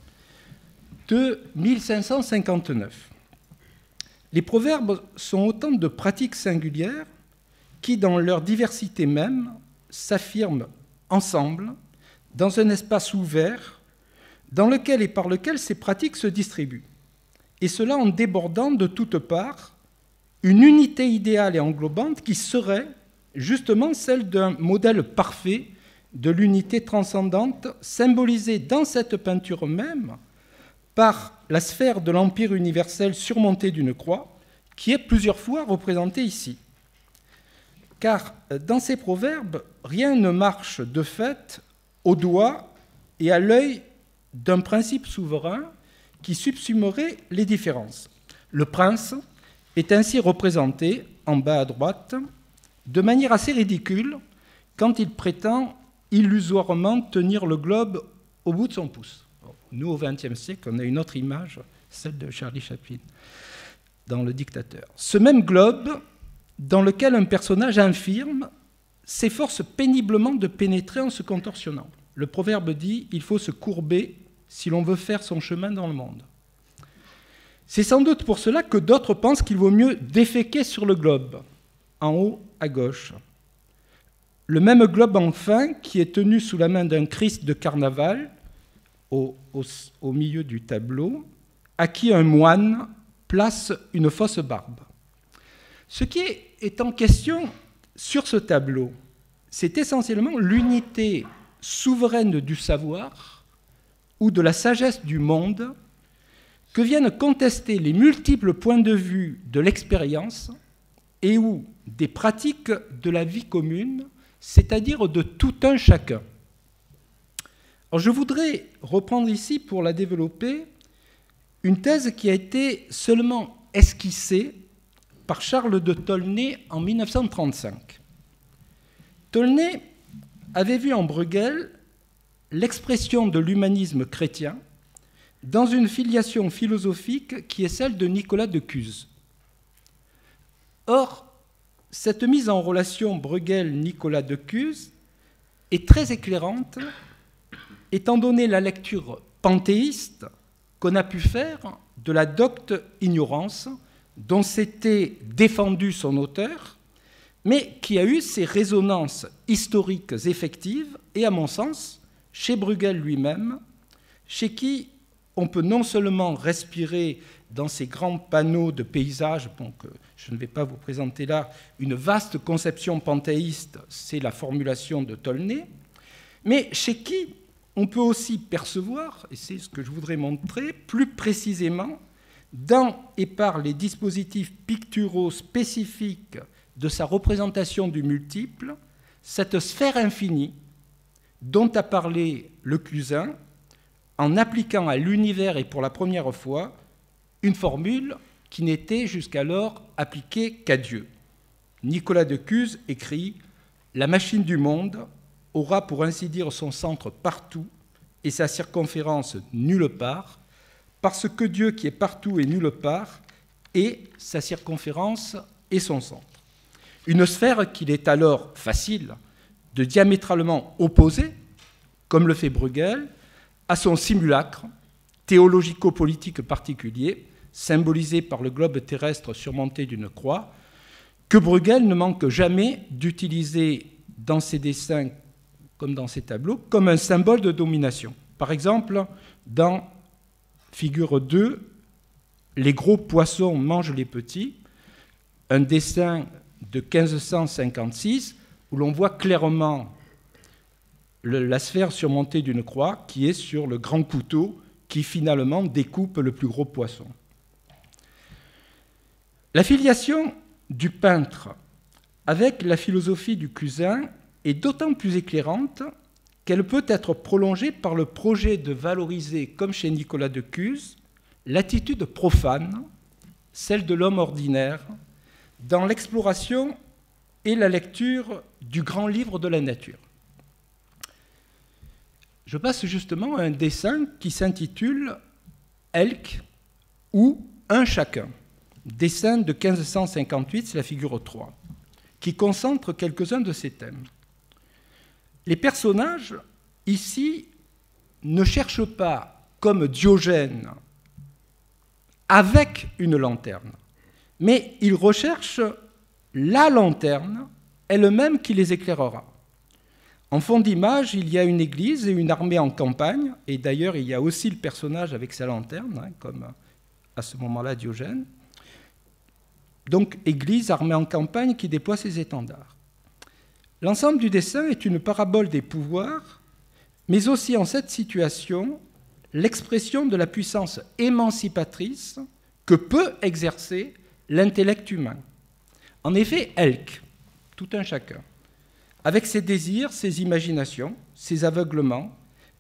de 1559. Les proverbes sont autant de pratiques singulières qui, dans leur diversité même, s'affirment ensemble dans un espace ouvert dans lequel et par lequel ces pratiques se distribuent. Et cela en débordant de toutes parts une unité idéale et englobante qui serait justement celle d'un modèle parfait de l'unité transcendante symbolisée dans cette peinture même par la sphère de l'empire universel surmontée d'une croix qui est plusieurs fois représentée ici. Car dans ces proverbes, rien ne marche de fait au doigt et à l'œil d'un principe souverain qui subsumerait les différences. Le prince est ainsi représenté, en bas à droite, de manière assez ridicule quand il prétend illusoirement tenir le globe au bout de son pouce. Nous, au XXe siècle, on a une autre image, celle de Charlie Chaplin, dans Le Dictateur. Ce même globe dans lequel un personnage infirme s'efforce péniblement de pénétrer en se contorsionnant. Le proverbe dit « il faut se courber si l'on veut faire son chemin dans le monde ». C'est sans doute pour cela que d'autres pensent qu'il vaut mieux déféquer sur le globe, en haut à gauche. Le même globe enfin qui est tenu sous la main d'un Christ de carnaval, au milieu du tableau, à qui un moine place une fausse barbe. Ce qui est en question sur ce tableau, c'est essentiellement l'unité souveraine du savoir ou de la sagesse du monde que viennent contester les multiples points de vue de l'expérience et où des pratiques de la vie commune, c'est-à-dire de tout un chacun. Alors je voudrais reprendre ici, pour la développer, une thèse qui a été seulement esquissée par Charles de Tolnay en 1935. Tolnay avait vu en Bruegel l'expression de l'humanisme chrétien dans une filiation philosophique qui est celle de Nicolas de Cuse. Or, cette mise en relation Bruegel-Nicolas de Cuse est très éclairante, étant donné la lecture panthéiste qu'on a pu faire de la docte ignorance dont s'était défendu son auteur, mais qui a eu ses résonances historiques effectives et, à mon sens, chez Bruegel lui-même, chez qui on peut non seulement respirer dans ces grands panneaux de paysages, donc je ne vais pas vous présenter là, une vaste conception panthéiste, c'est la formulation de Tolnay, mais chez qui on peut aussi percevoir, et c'est ce que je voudrais montrer plus précisément, dans et par les dispositifs picturaux spécifiques de sa représentation du multiple, cette sphère infinie dont a parlé Le Cluzin, en appliquant à l'univers et pour la première fois une formule qui n'était jusqu'alors appliquée qu'à Dieu. Nicolas de Cuse écrit « La machine du monde aura pour ainsi dire son centre partout et sa circonférence nulle part, parce que Dieu qui est partout et nulle part est sa circonférence et son centre. » Une sphère qu'il est alors facile de diamétralement opposer, comme le fait Bruegel, à son simulacre théologico-politique particulier, symbolisé par le globe terrestre surmonté d'une croix, que Bruegel ne manque jamais d'utiliser dans ses dessins comme dans ses tableaux, comme un symbole de domination. Par exemple, dans figure 2, les gros poissons mangent les petits, un dessin de 1556 où l'on voit clairement la sphère surmontée d'une croix qui est sur le grand couteau qui finalement découpe le plus gros poisson. La filiation du peintre avec la philosophie du Cluzin est d'autant plus éclairante qu'elle peut être prolongée par le projet de valoriser, comme chez Nicolas de Cuse, l'attitude profane, celle de l'homme ordinaire, dans l'exploration et la lecture du grand livre de la nature. Je passe justement à un dessin qui s'intitule « Elk » ou « Un chacun », dessin de 1558, c'est la figure 3, qui concentre quelques-uns de ces thèmes. Les personnages, ici, ne cherchent pas, comme Diogène, avec une lanterne. Mais ils recherchent la lanterne elle-même qui les éclairera. En fond d'image, il y a une église et une armée en campagne, et d'ailleurs il y a aussi le personnage avec sa lanterne, hein, comme à ce moment-là Diogène. Donc église, armée en campagne qui déploie ses étendards. L'ensemble du dessin est une parabole des pouvoirs, mais aussi en cette situation, l'expression de la puissance émancipatrice que peut exercer l'intellect humain. En effet, Elk, tout un chacun, avec ses désirs, ses imaginations, ses aveuglements,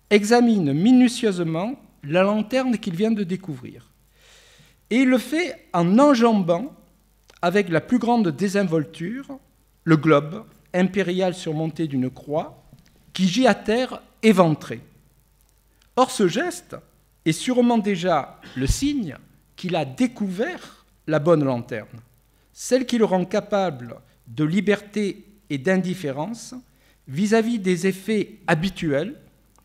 examine minutieusement la lanterne qu'il vient de découvrir. Et il le fait en enjambant, avec la plus grande désinvolture, le globe impérial surmonté d'une croix qui gît à terre éventré. Or, ce geste est sûrement déjà le signe qu'il a découvert la bonne lanterne, celle qui le rend capable de liberté et d'indifférence vis-à-vis des effets habituels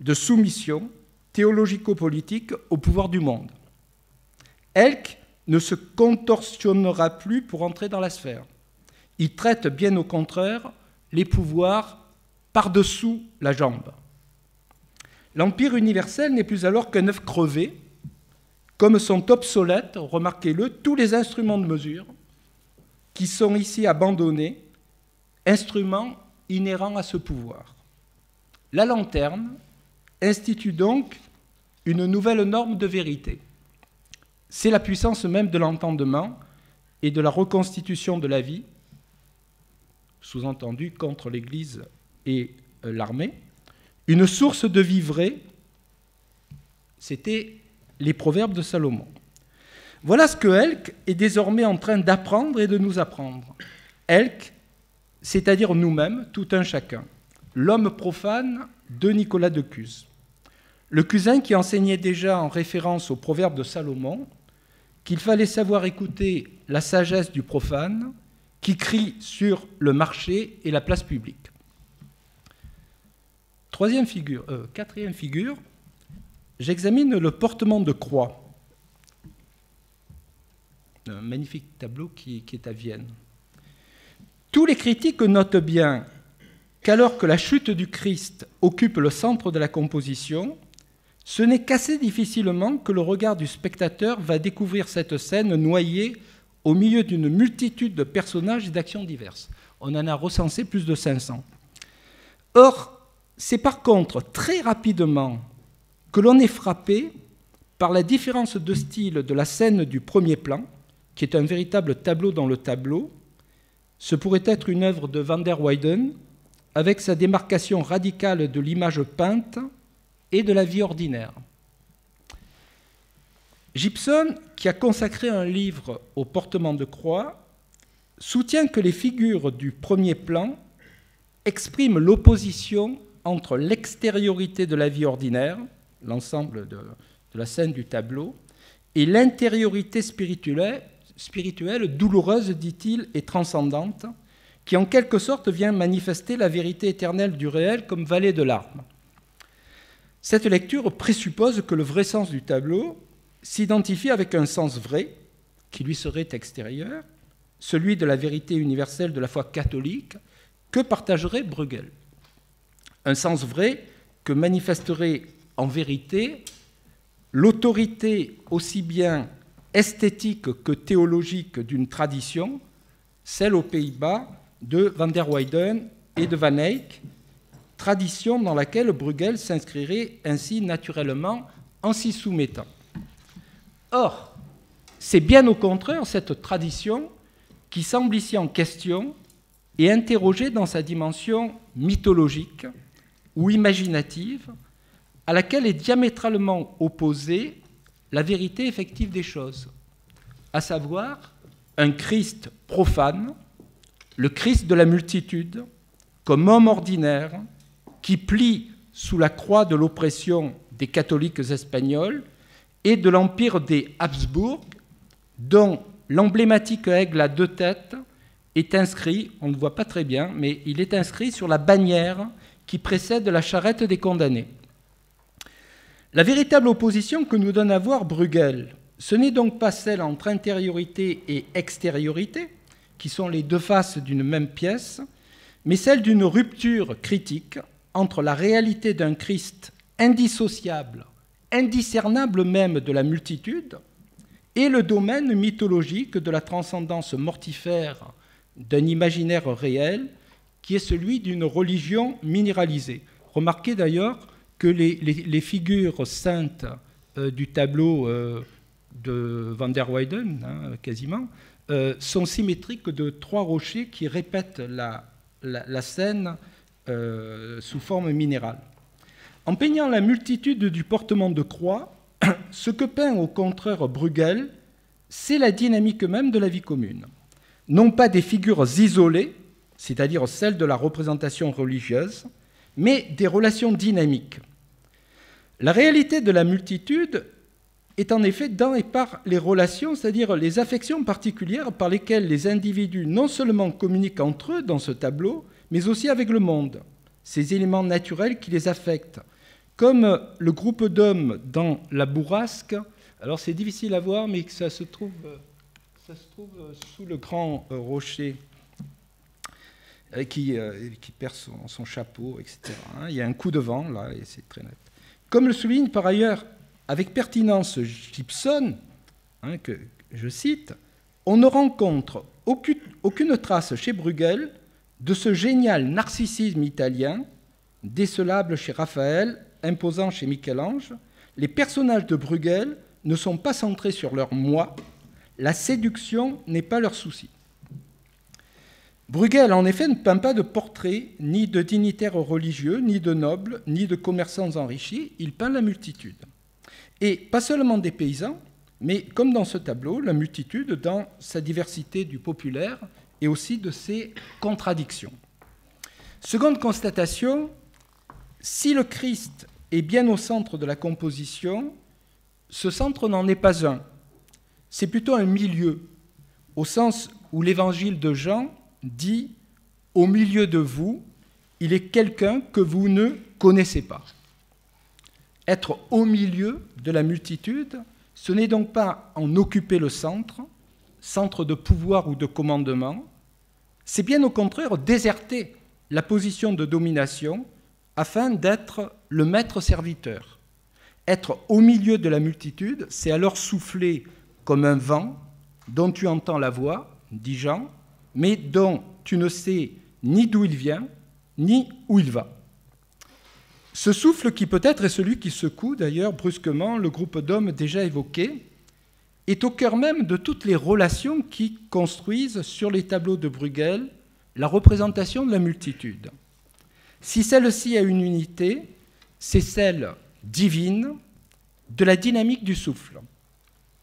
de soumission théologico-politique au pouvoir du monde. Elk ne se contorsionnera plus pour entrer dans la sphère. Il traite bien au contraire les pouvoirs par-dessous la jambe. L'Empire universel n'est plus alors qu'un œuf crevé, comme sont obsolètes, remarquez-le, tous les instruments de mesure qui sont ici abandonnés, instruments inhérents à ce pouvoir. La lanterne institue donc une nouvelle norme de vérité. C'est la puissance même de l'entendement et de la reconstitution de la vie, sous-entendu contre l'Église et l'armée, une source de vie vraie, c'était les proverbes de Salomon. Voilà ce que Elk est désormais en train d'apprendre et de nous apprendre. Elk, c'est-à-dire nous-mêmes, tout un chacun, l'homme profane de Nicolas de Cuse. Le Cusin qui enseignait déjà en référence aux proverbes de Salomon qu'il fallait savoir écouter la sagesse du profane qui crie sur le marché et la place publique. Quatrième figure, j'examine le portement de croix. Un magnifique tableau qui est à Vienne. Tous les critiques notent bien qu'alors que la chute du Christ occupe le centre de la composition, ce n'est qu'assez difficilement que le regard du spectateur va découvrir cette scène noyée au milieu d'une multitude de personnages et d'actions diverses. On en a recensé plus de 500. Or, c'est par contre très rapidement que l'on est frappé par la différence de style de la scène du premier plan, qui est un véritable tableau dans le tableau. Ce pourrait être une œuvre de Van der Weyden, avec sa démarcation radicale de l'image peinte et de la vie ordinaire. Gibson, qui a consacré un livre au portement de croix, soutient que les figures du premier plan expriment l'opposition entre l'extériorité de la vie ordinaire, l'ensemble de la scène du tableau, et l'intériorité spirituelle, douloureuse, dit-il, et transcendante, qui en quelque sorte vient manifester la vérité éternelle du réel comme vallée de larmes. Cette lecture présuppose que le vrai sens du tableau s'identifie avec un sens vrai, qui lui serait extérieur, celui de la vérité universelle de la foi catholique, que partagerait Bruegel. Un sens vrai que manifesterait en vérité l'autorité aussi bien esthétique que théologique d'une tradition, celle aux Pays-Bas de Van der Weyden et de Van Eyck, tradition dans laquelle Bruegel s'inscrirait ainsi naturellement en s'y soumettant. Or, c'est bien au contraire cette tradition qui semble ici en question et interrogée dans sa dimension mythologique ou imaginative, à laquelle est diamétralement opposée la vérité effective des choses, à savoir un Christ profane, le Christ de la multitude, comme homme ordinaire, qui plie sous la croix de l'oppression des catholiques espagnols et de l'empire des Habsbourg, dont l'emblématique aigle à deux têtes est inscrit, on ne le voit pas très bien, mais il est inscrit sur la bannière qui précède la charrette des condamnés. La véritable opposition que nous donne à voir Bruegel ce n'est donc pas celle entre intériorité et extériorité, qui sont les deux faces d'une même pièce, mais celle d'une rupture critique entre la réalité d'un Christ indissociable, indiscernable même de la multitude, et le domaine mythologique de la transcendance mortifère d'un imaginaire réel qui est celui d'une religion minéralisée. Remarquez d'ailleurs que les figures saintes du tableau de Van der Weyden, quasiment, sont symétriques de 3 rochers qui répètent la scène sous forme minérale. En peignant la multitude du portement de croix, ce que peint au contraire Bruegel, c'est la dynamique même de la vie commune. Non pas des figures isolées, c'est-à-dire celles de la représentation religieuse, mais des relations dynamiques. La réalité de la multitude est en effet dans et par les relations, c'est-à-dire les affections particulières par lesquelles les individus non seulement communiquent entre eux dans ce tableau, mais aussi avec le monde, ces éléments naturels qui les affectent, comme le groupe d'hommes dans la bourrasque. Alors c'est difficile à voir, mais ça se trouve sous le grand rocher qui perd son chapeau, etc. Il y a un coup de vent, là, et c'est très net. Comme le souligne par ailleurs avec pertinence Gibson, que je cite, « On ne rencontre aucune trace chez Bruegel de ce génial narcissisme italien, décelable chez Raphaël, imposant chez Michel-Ange. Les personnages de Bruegel ne sont pas centrés sur leur moi, la séduction n'est pas leur souci. » Bruegel, en effet, ne peint pas de portraits, ni de dignitaires religieux, ni de nobles, ni de commerçants enrichis, il peint la multitude. Et pas seulement des paysans, mais comme dans ce tableau, la multitude dans sa diversité du populaire et aussi de ses contradictions. Seconde constatation, si le Christ est bien au centre de la composition, ce centre n'en est pas un. C'est plutôt un milieu, au sens où l'évangile de Jean dit « Au milieu de vous, il est quelqu'un que vous ne connaissez pas ». Être au milieu de la multitude, ce n'est donc pas en occuper le centre, centre de pouvoir ou de commandement, c'est bien au contraire déserter la position de domination afin d'être le maître-serviteur. Être au milieu de la multitude, c'est alors souffler comme un vent dont tu entends la voix, dit Jean, mais dont tu ne sais ni d'où il vient, ni où il va. Ce souffle qui peut-être est celui qui secoue d'ailleurs brusquement le groupe d'hommes déjà évoqué, est au cœur même de toutes les relations qui construisent sur les tableaux de Bruegel la représentation de la multitude. Si celle-ci a une unité, c'est celle divine de la dynamique du souffle.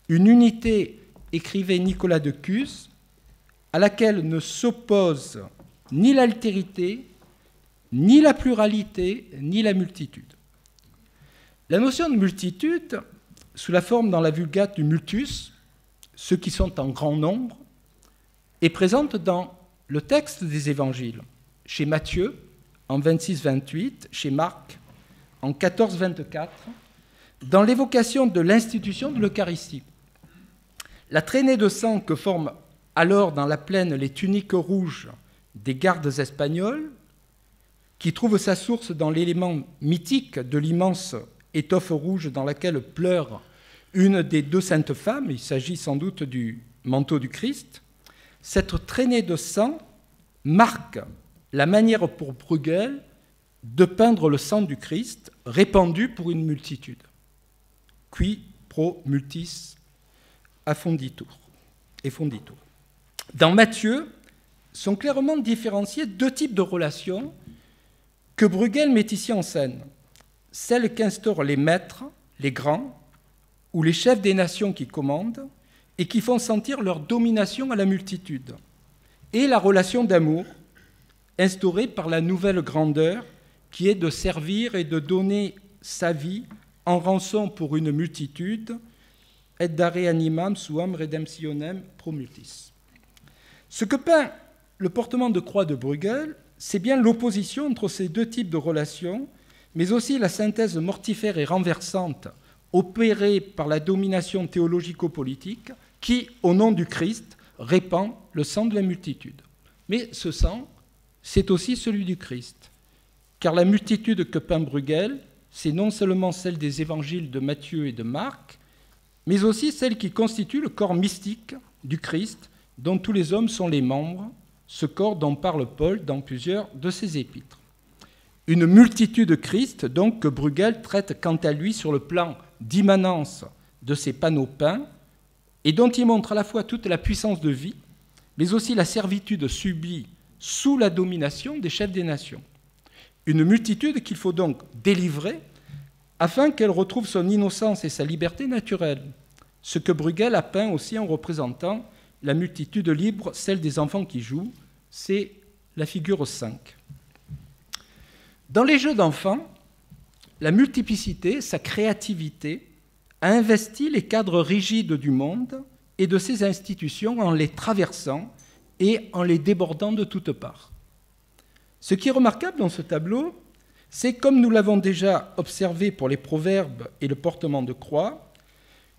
Une unité, écrivait Nicolas de Cus, à laquelle ne s'oppose ni l'altérité, ni la pluralité, ni la multitude. La notion de multitude, sous la forme dans la Vulgate du multus, ceux qui sont en grand nombre, est présente dans le texte des évangiles, chez Matthieu en 26-28, chez Marc en 14-24, dans l'évocation de l'institution de l'Eucharistie. La traînée de sang que forment alors dans la plaine les tuniques rouges des gardes espagnols, qui trouve sa source dans l'élément mythique de l'immense étoffe rouge dans laquelle pleure une des 2 saintes femmes, il s'agit sans doute du manteau du Christ, cette traînée de sang marque la manière pour Bruegel de peindre le sang du Christ répandu pour une multitude. Qui pro multis affonditur. Dans Matthieu sont clairement différenciés 2 types de relations que Bruegel met ici en scène. Celles qu'instaurent les maîtres, les grands, ou les chefs des nations qui commandent et qui font sentir leur domination à la multitude, et la relation d'amour instaurée par la nouvelle grandeur qui est de servir et de donner sa vie en rançon pour une multitude, et dare animam suam redemptionem pro multis. Ce que peint le portement de croix de Bruegel, c'est bien l'opposition entre ces 2 types de relations, mais aussi la synthèse mortifère et renversante opéré par la domination théologico-politique qui, au nom du Christ, répand le sang de la multitude. Mais ce sang, c'est aussi celui du Christ. Car la multitude que peint Bruegel, c'est non seulement celle des évangiles de Matthieu et de Marc, mais aussi celle qui constitue le corps mystique du Christ, dont tous les hommes sont les membres, ce corps dont parle Paul dans plusieurs de ses épîtres. Une multitude de Christ, donc, que Bruegel traite quant à lui sur le plan d'immanence de ces panneaux peints, et dont il montre à la fois toute la puissance de vie, mais aussi la servitude subie sous la domination des chefs des nations. Une multitude qu'il faut donc délivrer afin qu'elle retrouve son innocence et sa liberté naturelle, ce que Bruegel a peint aussi en représentant la multitude libre, celle des enfants qui jouent, c'est la figure 5. Dans les jeux d'enfants, la multiplicité, sa créativité, a investi les cadres rigides du monde et de ses institutions en les traversant et en les débordant de toutes parts. Ce qui est remarquable dans ce tableau, c'est, comme nous l'avons déjà observé pour les proverbes et le portement de croix,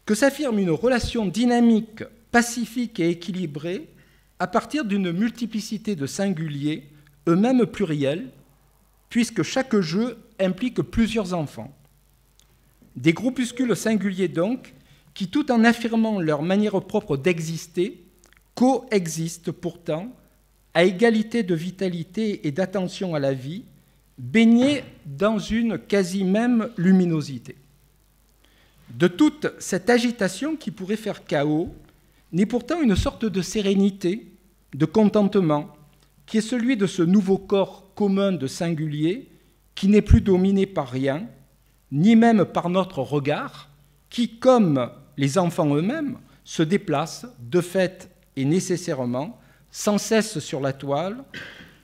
que s'affirme une relation dynamique, pacifique et équilibrée à partir d'une multiplicité de singuliers, eux-mêmes pluriels, puisque chaque jeu implique plusieurs enfants. Des groupuscules singuliers donc, qui tout en affirmant leur manière propre d'exister, coexistent pourtant à égalité de vitalité et d'attention à la vie, baignés dans une quasi même luminosité. De toute cette agitation qui pourrait faire chaos, naît pourtant une sorte de sérénité, de contentement, qui est celui de ce nouveau corps commun de singulier, qui n'est plus dominé par rien, ni même par notre regard, qui, comme les enfants eux-mêmes, se déplacent de fait et nécessairement, sans cesse sur la toile,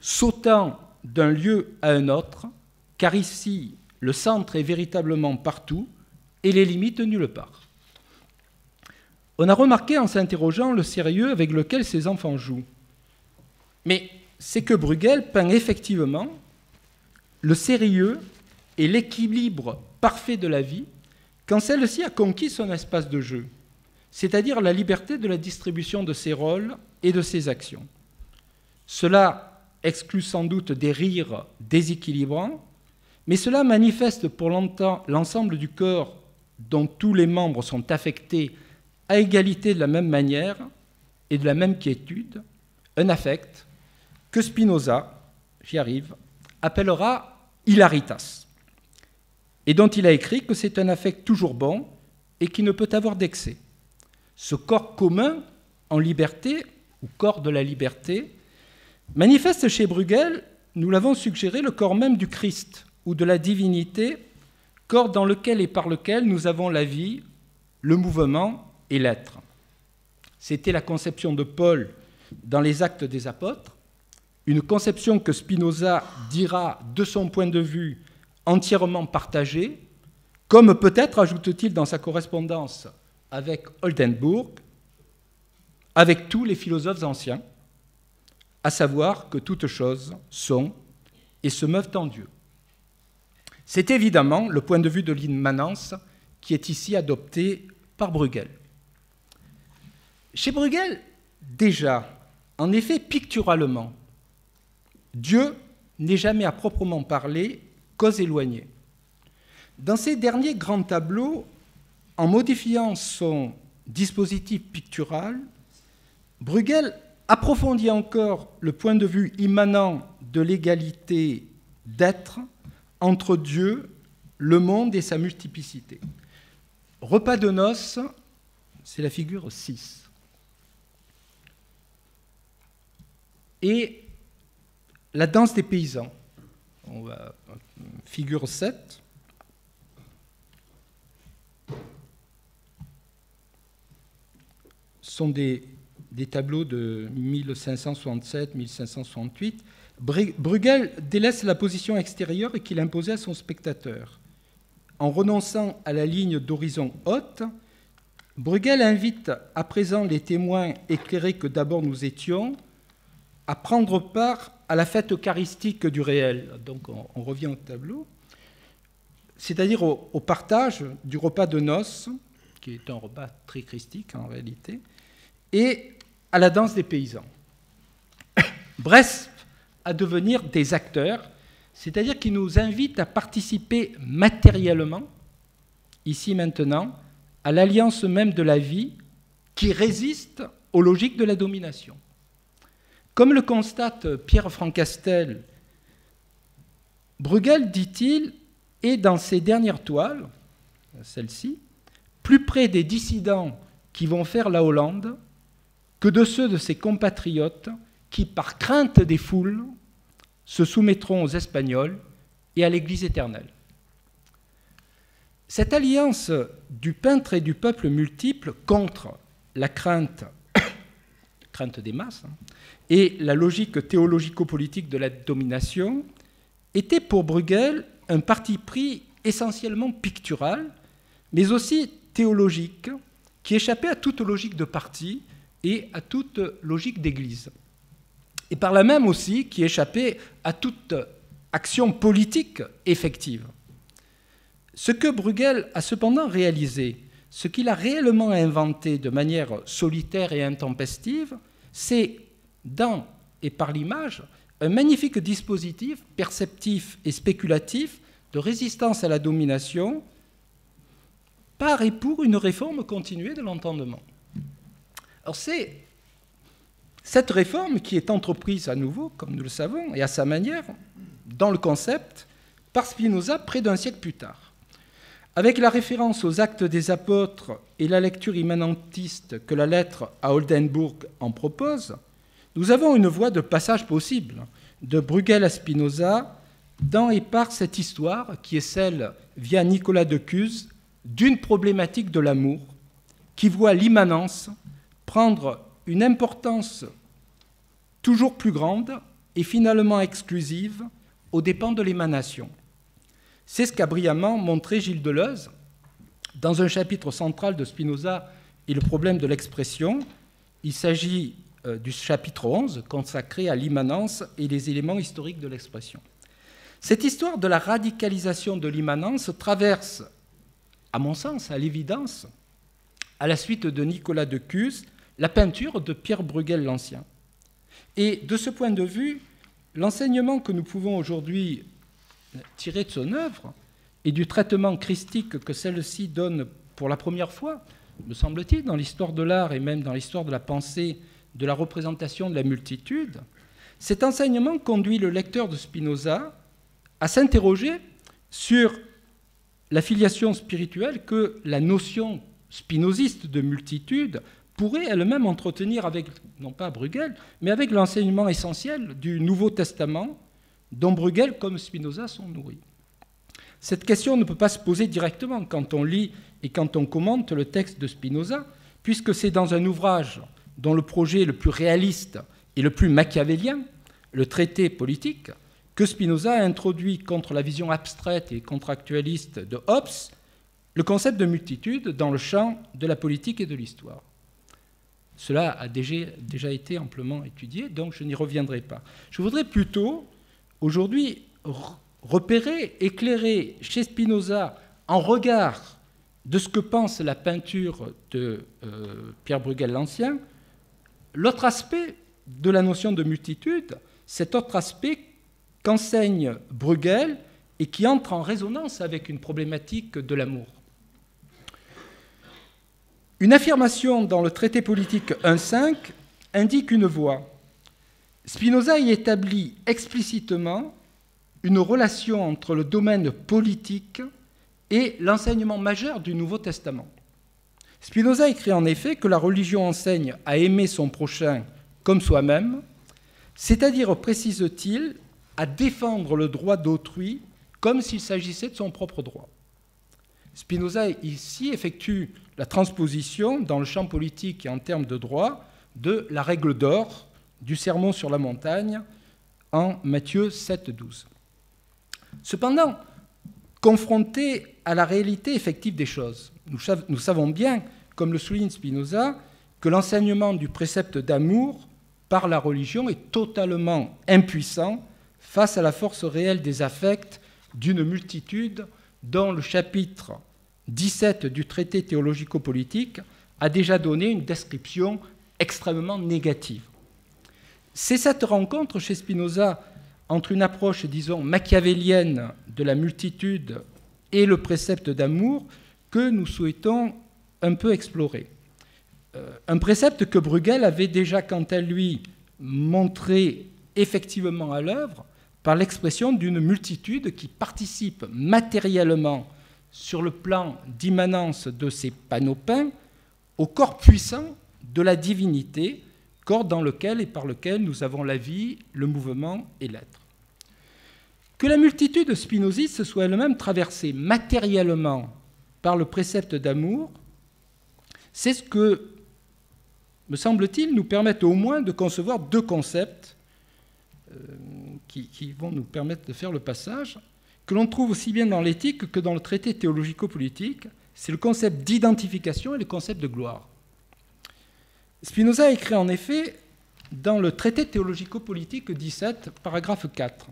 sautant d'un lieu à un autre, car ici, le centre est véritablement partout et les limites nulle part. On a remarqué en s'interrogeant le sérieux avec lequel ces enfants jouent. Mais c'est que Bruegel peint effectivement le sérieux et l'équilibre parfait de la vie quand celle-ci a conquis son espace de jeu, c'est-à-dire la liberté de la distribution de ses rôles et de ses actions. Cela exclut sans doute des rires déséquilibrants, mais cela manifeste pour l'ensemble du corps dont tous les membres sont affectés à égalité de la même manière et de la même quiétude, un affect que Spinoza, j'y arrive, appellera hilaritas, et dont il a écrit que c'est un affect toujours bon et qui ne peut avoir d'excès. Ce corps commun en liberté, ou corps de la liberté, manifeste chez Bruegel, nous l'avons suggéré, le corps même du Christ ou de la divinité, corps dans lequel et par lequel nous avons la vie, le mouvement et l'être. C'était la conception de Paul dans les Actes des Apôtres, une conception que Spinoza dira, de son point de vue, entièrement partagée, comme peut-être, ajoute-t-il dans sa correspondance avec Oldenburg, avec tous les philosophes anciens, à savoir que toutes choses sont et se meuvent en Dieu. C'est évidemment le point de vue de l'immanence qui est ici adopté par Bruegel. Chez Bruegel, déjà, en effet, picturalement, Dieu n'est jamais à proprement parler cause éloignée. Dans ces derniers grands tableaux, en modifiant son dispositif pictural, Bruegel approfondit encore le point de vue immanent de l'égalité d'être entre Dieu, le monde et sa multiplicité. Repas de noces, c'est la figure 6. Et la danse des paysans, figure 7. Sont des tableaux de 1567-1568. Bruegel délaisse la position extérieure qu'il imposait à son spectateur. En renonçant à la ligne d'horizon haute, Bruegel invite à présent les témoins éclairés que d'abord nous étions à prendre part à la fête eucharistique du réel. Donc on revient au tableau. c'est-à-dire au partage du repas de noces, qui est un repas très christique en réalité, et à la danse des paysans. Bref, à devenir des acteurs, c'est-à-dire qui nous invitent à participer matériellement, ici maintenant, à l'alliance même de la vie qui résiste aux logiques de la domination. Comme le constate Pierre Francastel, Bruegel, dit-il, est dans ses dernières toiles, celle-ci, plus près des dissidents qui vont faire la Hollande que de ceux de ses compatriotes qui, par crainte des foules, se soumettront aux Espagnols et à l'Église éternelle. Cette alliance du peintre et du peuple multiple contre la crainte des masses et la logique théologico-politique de la domination était pour Bruegel un parti pris essentiellement pictural, mais aussi théologique, qui échappait à toute logique de parti et à toute logique d'église. Et par là même aussi qui échappait à toute action politique effective. Ce que Bruegel a cependant réalisé, ce qu'il a réellement inventé de manière solitaire et intempestive, c'est, dans et par l'image, un magnifique dispositif perceptif et spéculatif de résistance à la domination par et pour une réforme continuée de l'entendement. Alors c'est cette réforme qui est entreprise à nouveau, comme nous le savons, et à sa manière, dans le concept, par Spinoza près d'un siècle plus tard. Avec la référence aux Actes des Apôtres et la lecture immanentiste que la lettre à Oldenburg en propose, nous avons une voie de passage possible de Bruegel à Spinoza dans et par cette histoire qui est celle, via Nicolas de Cuse, d'une problématique de l'amour qui voit l'immanence prendre une importance toujours plus grande et finalement exclusive aux dépens de l'émanation. C'est ce qu'a brillamment montré Gilles Deleuze dans un chapitre central de Spinoza et le problème de l'expression. Il s'agit du chapitre 11 consacré à l'immanence et les éléments historiques de l'expression. Cette histoire de la radicalisation de l'immanence traverse, à mon sens, à l'évidence, à la suite de Nicolas de Cuse, la peinture de Pierre Bruegel l'Ancien. Et de ce point de vue, l'enseignement que nous pouvons aujourd'hui tirer de son œuvre et du traitement christique que celle-ci donne pour la première fois, me semble-t-il, dans l'histoire de l'art et même dans l'histoire de la pensée, de la représentation de la multitude, cet enseignement conduit le lecteur de Spinoza à s'interroger sur la filiation spirituelle que la notion spinoziste de multitude pourrait elle-même entretenir avec, non pas Bruegel, mais avec l'enseignement essentiel du Nouveau Testament dont Bruegel, comme Spinoza, sont nourris. Cette question ne peut pas se poser directement quand on lit et quand on commente le texte de Spinoza, puisque c'est dans un ouvrage dont le projet le plus réaliste et le plus machiavélien, le traité politique, que Spinoza a introduit contre la vision abstraite et contractualiste de Hobbes le concept de multitude dans le champ de la politique et de l'histoire. Cela a déjà été amplement étudié, donc je n'y reviendrai pas. Je voudrais plutôt, aujourd'hui, repérer, éclairer chez Spinoza, en regard de ce que pense la peinture de Pierre Bruegel l'Ancien, l'autre aspect de la notion de multitude, cet autre aspect qu'enseigne Bruegel et qui entre en résonance avec une problématique de l'amour. Une affirmation dans le traité politique 1.5 indique une voie. Spinoza y établit explicitement une relation entre le domaine politique et l'enseignement majeur du Nouveau Testament. Spinoza écrit en effet que la religion enseigne à aimer son prochain comme soi-même, c'est-à-dire, précise-t-il, à défendre le droit d'autrui comme s'il s'agissait de son propre droit. Spinoza ici effectue la transposition dans le champ politique et en termes de droit de la règle d'or du sermon sur la montagne en Matthieu 7,12. Cependant, confronté à la réalité effective des choses, nous savons bien, comme le souligne Spinoza, que l'enseignement du précepte d'amour par la religion est totalement impuissant face à la force réelle des affects d'une multitude dont le chapitre 17 du traité théologico-politique a déjà donné une description extrêmement négative. C'est cette rencontre chez Spinoza entre une approche, disons, machiavélienne de la multitude et le précepte d'amour que nous souhaitons un peu explorer. Un précepte que Bruegel avait déjà, quant à lui, montré effectivement à l'œuvre par l'expression d'une multitude qui participe matériellement sur le plan d'immanence de ces panneaux peints au corps puissant de la divinité, corps dans lequel et par lequel nous avons la vie, le mouvement et l'être. Que la multitude spinoziste soit elle-même traversée matériellement par le précepte d'amour, c'est ce que, me semble-t-il, nous permettent au moins de concevoir deux concepts qui vont nous permettre de faire le passage, que l'on trouve aussi bien dans l'éthique que dans le traité théologico-politique. C'est le concept d'identification et le concept de gloire. Spinoza a écrit en effet dans le traité théologico-politique 17, paragraphe 4.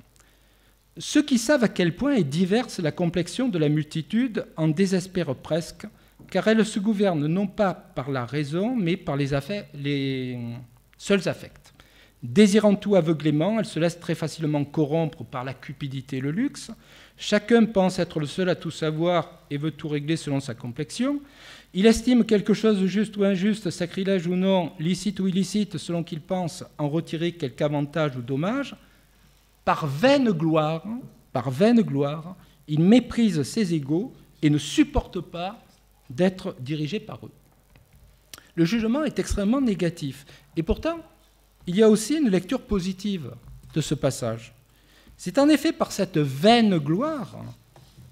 « Ceux qui savent à quel point est diverse la complexion de la multitude en désespèrent presque, car elle se gouverne non pas par la raison, mais par les seuls affects. Désirant tout aveuglément, elle se laisse très facilement corrompre par la cupidité et le luxe. Chacun pense être le seul à tout savoir et veut tout régler selon sa complexion. Il estime quelque chose de juste ou injuste, sacrilège ou non, licite ou illicite, selon qu'il pense en retirer quelque avantage ou dommage. Par vaine gloire, il méprise ses égaux et ne supporte pas d'être dirigé par eux. » Le jugement est extrêmement négatif. Et pourtant, il y a aussi une lecture positive de ce passage. C'est en effet par cette vaine gloire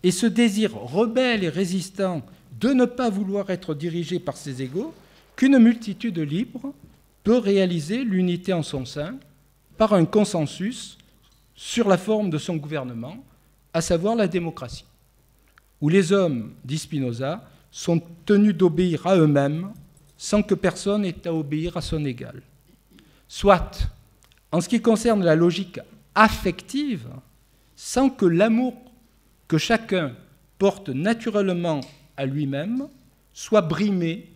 et ce désir rebelle et résistant de ne pas vouloir être dirigé par ses égaux qu'une multitude libre peut réaliser l'unité en son sein par un consensus sur la forme de son gouvernement, à savoir la démocratie, où les hommes, dit Spinoza, sont tenus d'obéir à eux-mêmes sans que personne n'ait à obéir à son égal. Soit, en ce qui concerne la logique affective, sans que l'amour que chacun porte naturellement à lui-même soit brimé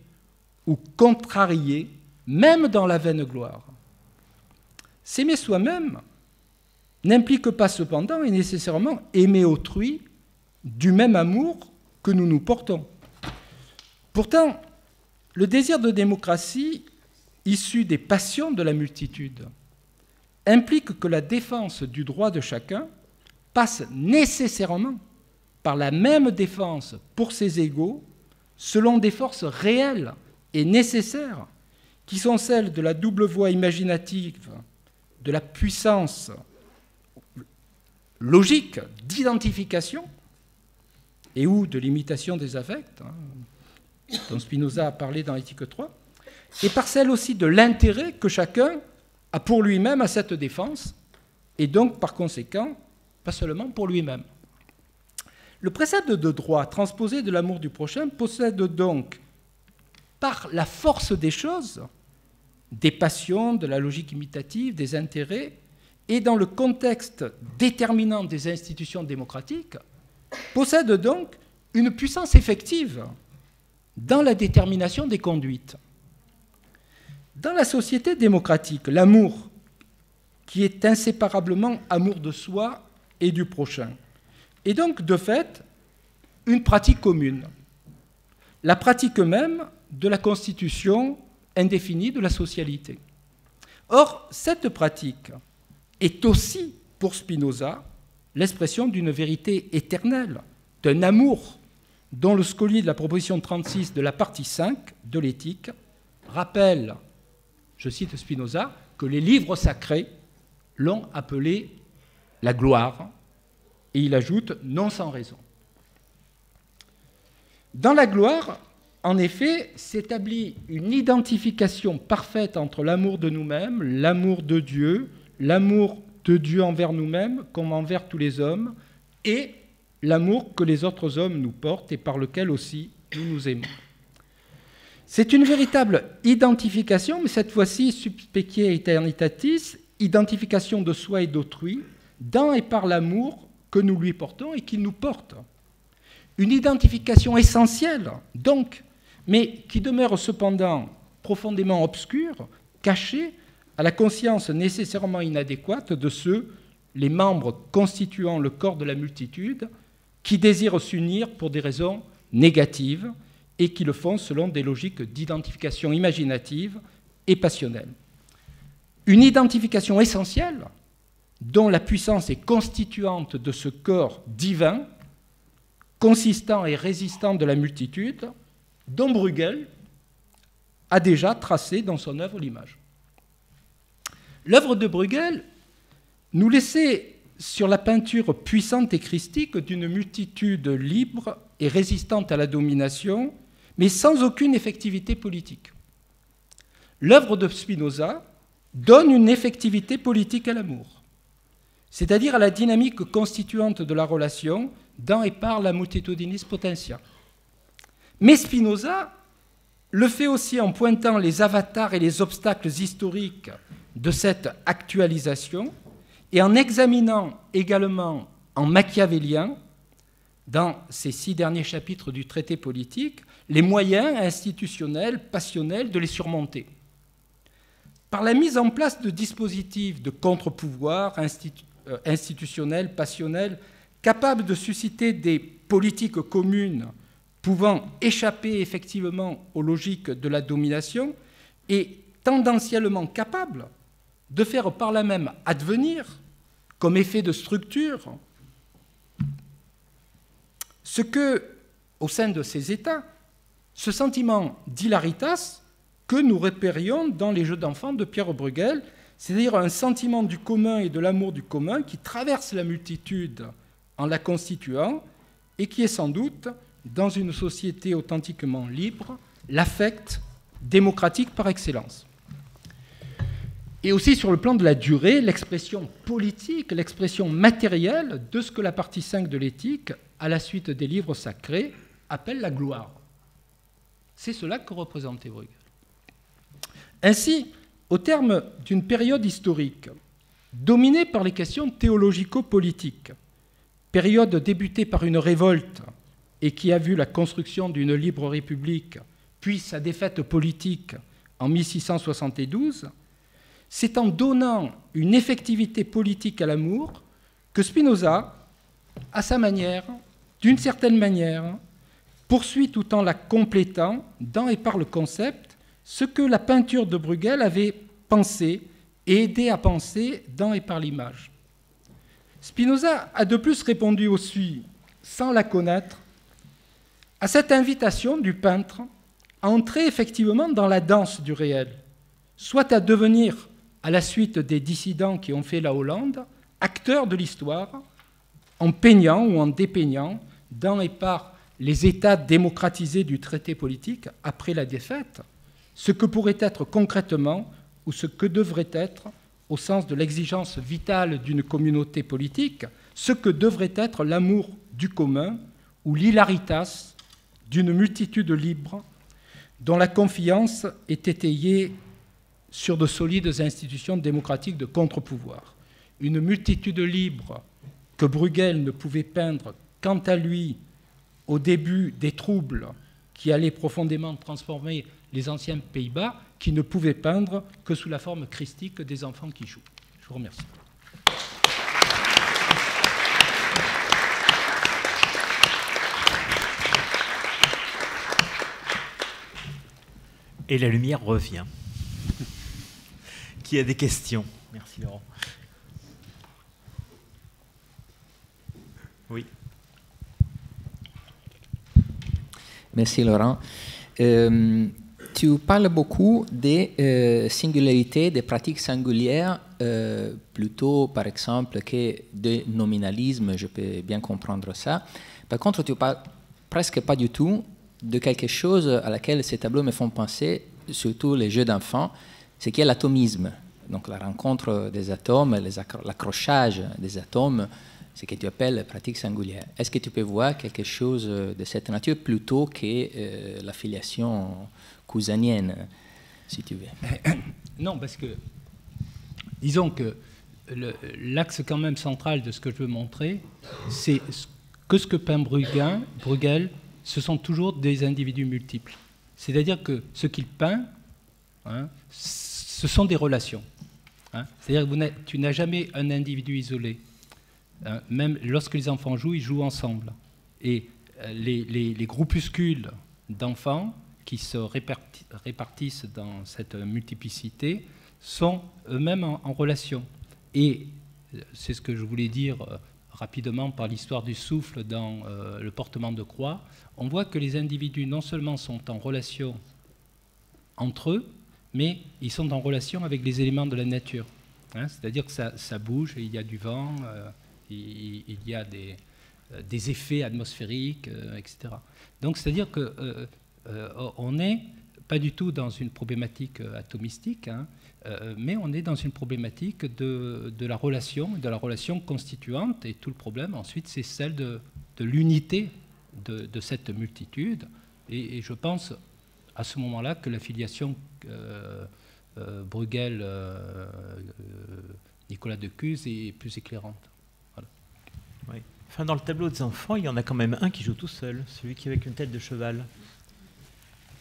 ou contrarié, même dans la vaine gloire. S'aimer soi-même n'implique pas cependant et nécessairement aimer autrui du même amour que nous nous portons. Pourtant, le désir de démocratie issu des passions de la multitude implique que la défense du droit de chacun passe nécessairement par la même défense pour ses égaux selon des forces réelles et nécessaires qui sont celles de la double voie imaginative, de la puissance logique d'identification et ou de l'imitation des affects, dont Spinoza a parlé dans l'éthique 3, et par celle aussi de l'intérêt que chacun a pour lui-même à cette défense, et donc par conséquent, pas seulement pour lui-même. Le précepte de droit transposé de l'amour du prochain possède donc, par la force des choses, des passions, de la logique imitative, des intérêts, et dans le contexte déterminant des institutions démocratiques, possède donc une puissance effective dans la détermination des conduites. Dans la société démocratique, l'amour, qui est inséparablement amour de soi et du prochain, est donc de fait une pratique commune, la pratique même de la constitution indéfinie de la socialité. Or, cette pratique est aussi, pour Spinoza, l'expression d'une vérité éternelle, d'un amour dont le scolier de la proposition 36 de la partie 5 de l'éthique rappelle, je cite Spinoza, que les livres sacrés l'ont appelé la gloire, et il ajoute non sans raison. Dans la gloire, en effet, s'établit une identification parfaite entre l'amour de nous-mêmes, l'amour de Dieu envers nous-mêmes comme envers tous les hommes, et l'amour que les autres hommes nous portent et par lequel aussi nous nous aimons. C'est une véritable identification, mais cette fois-ci subspecie aeternitatis, identification de soi et d'autrui, dans et par l'amour que nous lui portons et qu'il nous porte. Une identification essentielle, donc, mais qui demeure cependant profondément obscure, cachée à la conscience nécessairement inadéquate de ceux, les membres constituant le corps de la multitude, qui désirent s'unir pour des raisons négatives et qui le font selon des logiques d'identification imaginative et passionnelle. Une identification essentielle dont la puissance est constituante de ce corps divin, consistant et résistant de la multitude, dont Bruegel a déjà tracé dans son œuvre l'image. L'œuvre de Bruegel nous laissait sur la peinture puissante et christique d'une multitude libre et résistante à la domination, mais sans aucune effectivité politique. L'œuvre de Spinoza donne une effectivité politique à l'amour, c'est-à-dire à la dynamique constituante de la relation dans et par la multitudinis potentia. Mais Spinoza le fait aussi en pointant les avatars et les obstacles historiques de cette actualisation et en examinant également en machiavélien, dans ces 6 derniers chapitres du traité politique, les moyens institutionnels, passionnels de les surmonter. Par la mise en place de dispositifs de contre-pouvoir institutionnels, passionnels, capables de susciter des politiques communes pouvant échapper effectivement aux logiques de la domination et tendanciellement capables de faire par là même advenir, comme effet de structure, ce que, au sein de ces États, ce sentiment d'hilaritas que nous repérions dans les jeux d'enfants de Pierre Bruegel, c'est-à-dire un sentiment du commun et de l'amour du commun qui traverse la multitude en la constituant et qui est sans doute, dans une société authentiquement libre, l'affect démocratique par excellence. Et aussi sur le plan de la durée, l'expression politique, l'expression matérielle de ce que la partie 5 de l'éthique, à la suite des livres sacrés, appelle la gloire. C'est cela que représentait Bruegel. Ainsi, au terme d'une période historique dominée par les questions théologico-politiques, période débutée par une révolte et qui a vu la construction d'une libre république, puis sa défaite politique en 1672, c'est en donnant une effectivité politique à l'amour que Spinoza, à sa manière, d'une certaine manière, poursuit tout en la complétant, dans et par le concept, ce que la peinture de Bruegel avait pensé et aidé à penser dans et par l'image. Spinoza a de plus répondu aussi, sans la connaître, à cette invitation du peintre à entrer effectivement dans la danse du réel, soit à devenir, à la suite des dissidents qui ont fait la Hollande, acteur de l'histoire, en peignant ou en dépeignant, dans et par les États démocratisés du traité politique après la défaite, ce que pourrait être concrètement ou ce que devrait être, au sens de l'exigence vitale d'une communauté politique, ce que devrait être l'amour du commun ou l'hilaritas d'une multitude libre dont la confiance est étayée sur de solides institutions démocratiques de contre-pouvoir. Une multitude libre que Bruegel ne pouvait peindre, quant à lui, au début des troubles qui allaient profondément transformer les anciens Pays-Bas, qui ne pouvait peindre que sous la forme christique des enfants qui jouent. Je vous remercie. Et la lumière revient. Qui a des questions? Merci Laurent. Oui. Merci Laurent. Tu parles beaucoup des singularités, des pratiques singulières, plutôt par exemple que de nominalisme, je peux bien comprendre ça. Par contre, tu parles presque pas du tout de quelque chose à laquelle ces tableaux me font penser, surtout les jeux d'enfants, ce qui est l'atomisme. Donc la rencontre des atomes, l'accrochage des atomes, ce que tu appelles pratique singulière. Est-ce que tu peux voir quelque chose de cette nature plutôt que la filiation cousinienne, si tu veux? Non, parce que, disons que l'axe quand même central de ce que je veux montrer, c'est que ce que peint Bruegel, ce sont toujours des individus multiples. C'est-à-dire que ce qu'il peint, hein, ce sont des relations. Hein. C'est-à-dire que tu n'as jamais un individu isolé. Hein. Même lorsque les enfants jouent, ils jouent ensemble. Et les groupuscules d'enfants qui se répartissent dans cette multiplicité sont eux-mêmes en relation. Et c'est ce que je voulais dire rapidement par l'histoire du souffle dans le portement de croix. On voit que les individus non seulement sont en relation entre eux, mais ils sont en relation avec les éléments de la nature. Hein, c'est-à-dire que ça bouge, il y a du vent, il y a des effets atmosphériques, etc. Donc c'est-à-dire qu'on n'est pas du tout dans une problématique atomistique, hein, mais on est dans une problématique de la relation constituante, et tout le problème ensuite c'est celle de l'unité de cette multitude, et je pense à ce moment-là que la filiation Bruegel, Nicolas de Cuse est plus éclairante. Voilà. Oui. Enfin, dans le tableau des enfants, il y en a quand même un qui joue tout seul, celui qui est avec une tête de cheval.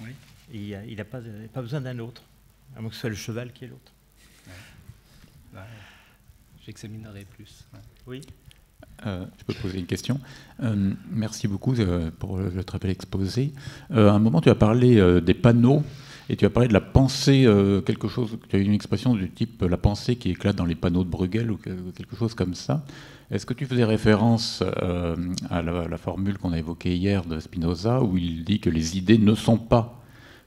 Oui. Et il n'a pas besoin d'un autre, à moins que ce soit le cheval qui est l'autre. Ouais. J'examinerai plus. Ouais. Oui. Je peux poser une question. Merci beaucoup pour le très bel exposé. À un moment, tu as parlé des panneaux et tu as parlé de la pensée, quelque chose. Tu as eu une expression du type la pensée qui éclate dans les panneaux de Bruegel ou quelque chose comme ça. Est-ce que tu faisais référence à la formule qu'on a évoquée hier de Spinoza, où il dit que les idées ne sont pas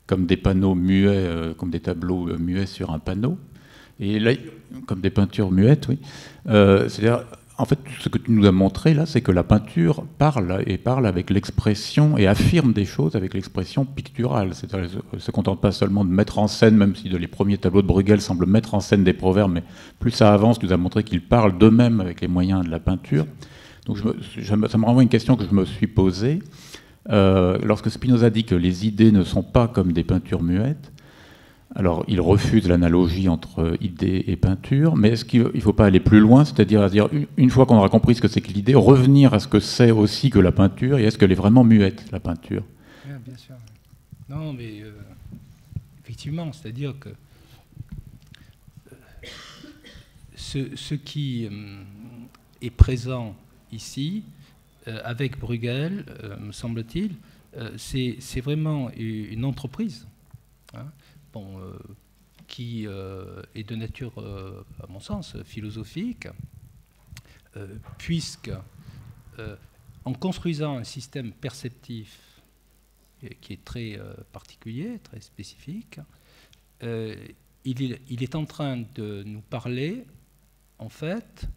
comme des panneaux muets, comme des tableaux muets sur un panneau, et là, comme des peintures muettes, oui. C'est-à-dire, en fait, ce que tu nous as montré là, c'est que la peinture parle avec l'expression et affirme des choses avec l'expression picturale. C'est-à-dire, elle ne se contente pas seulement de mettre en scène, même si les premiers tableaux de Bruegel semblent mettre en scène des proverbes, mais plus ça avance, tu nous as montré qu'ils parlent d'eux-mêmes avec les moyens de la peinture. Donc ça me renvoie à une question que je me suis posée. Lorsque Spinoza dit que les idées ne sont pas comme des peintures muettes, alors il refuse l'analogie entre idée et peinture, mais est-ce qu'il ne faut pas aller plus loin, c'est-à-dire une fois qu'on aura compris ce que c'est que l'idée, revenir à ce que c'est aussi que la peinture, et est-ce qu'elle est vraiment muette, la peinture? Oui, bien sûr. Non, mais effectivement, c'est-à-dire que ce qui est présent ici, avec Bruegel, me semble-t-il, c'est vraiment une entreprise, hein, bon, qui est de nature, à mon sens, philosophique, puisque en construisant un système perceptif qui est très particulier, très spécifique, il est en train de nous parler, en fait,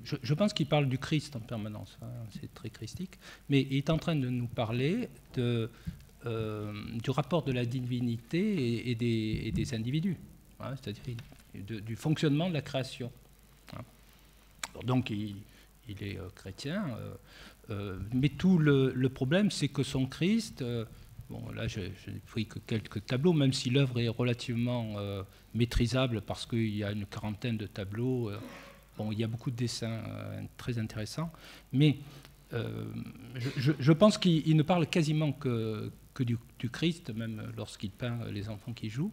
je pense qu'il parle du Christ en permanence, hein, c'est très christique, mais il est en train de nous parler du rapport de la divinité et des individus, hein, c'est-à-dire du fonctionnement de la création. Hein. Donc il est chrétien, mais tout le problème, c'est que son Christ, bon là je n'ai pris que quelques tableaux, même si l'œuvre est relativement maîtrisable parce qu'il y a une quarantaine de tableaux, bon, il y a beaucoup de dessins très intéressants, mais je pense qu'il ne parle quasiment que du Christ, même lorsqu'il peint les enfants qui jouent.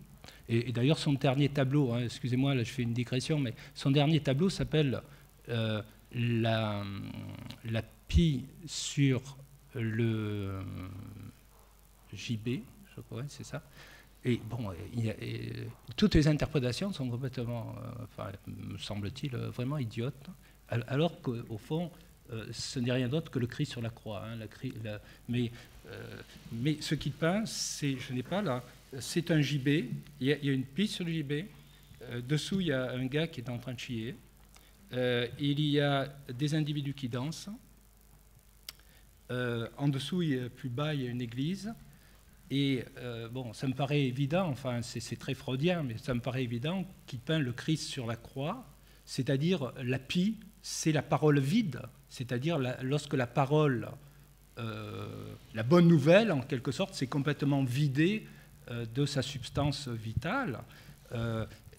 Et d'ailleurs, son dernier tableau, hein, excusez-moi, là je fais une digression, mais son dernier tableau s'appelle la pie sur le gibet, je crois, c'est ça. Et bon, toutes les interprétations sont complètement, enfin, me semble-t-il, vraiment idiotes, alors qu'au fond, ce n'est rien d'autre que le Christ sur la croix. Hein, mais ce qu'il peint, je n'ai pas là, c'est un gibet, il y a une pie sur le gibet, dessous il y a un gars qui est en train de chier, il y a des individus qui dansent, en dessous, plus bas, il y a une église. Et bon, ça me paraît évident, enfin c'est très freudien, mais ça me paraît évident qu'il peint le Christ sur la croix, c'est-à-dire la pie, c'est la parole vide, c'est-à-dire lorsque la parole, la bonne nouvelle en quelque sorte, c'est complètement vidée de sa substance vitale,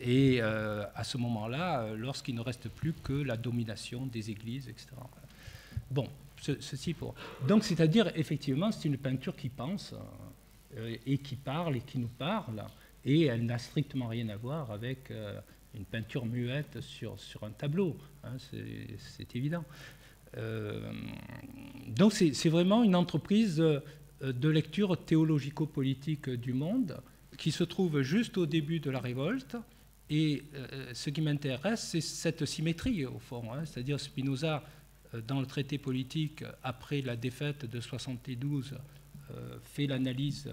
et à ce moment-là, lorsqu'il ne reste plus que la domination des églises, etc. Bon, ceci pour... Donc, c'est-à-dire, effectivement, c'est une peinture qui pense et qui parle et qui nous parle, et elle n'a strictement rien à voir avec une peinture muette sur un tableau, hein, c'est évident. Donc, c'est vraiment une entreprise de lecture théologico-politique du monde qui se trouve juste au début de la révolte. Et ce qui m'intéresse, c'est cette symétrie, au fond, hein, c'est-à-dire Spinoza, dans le traité politique, après la défaite de 72, fait l'analyse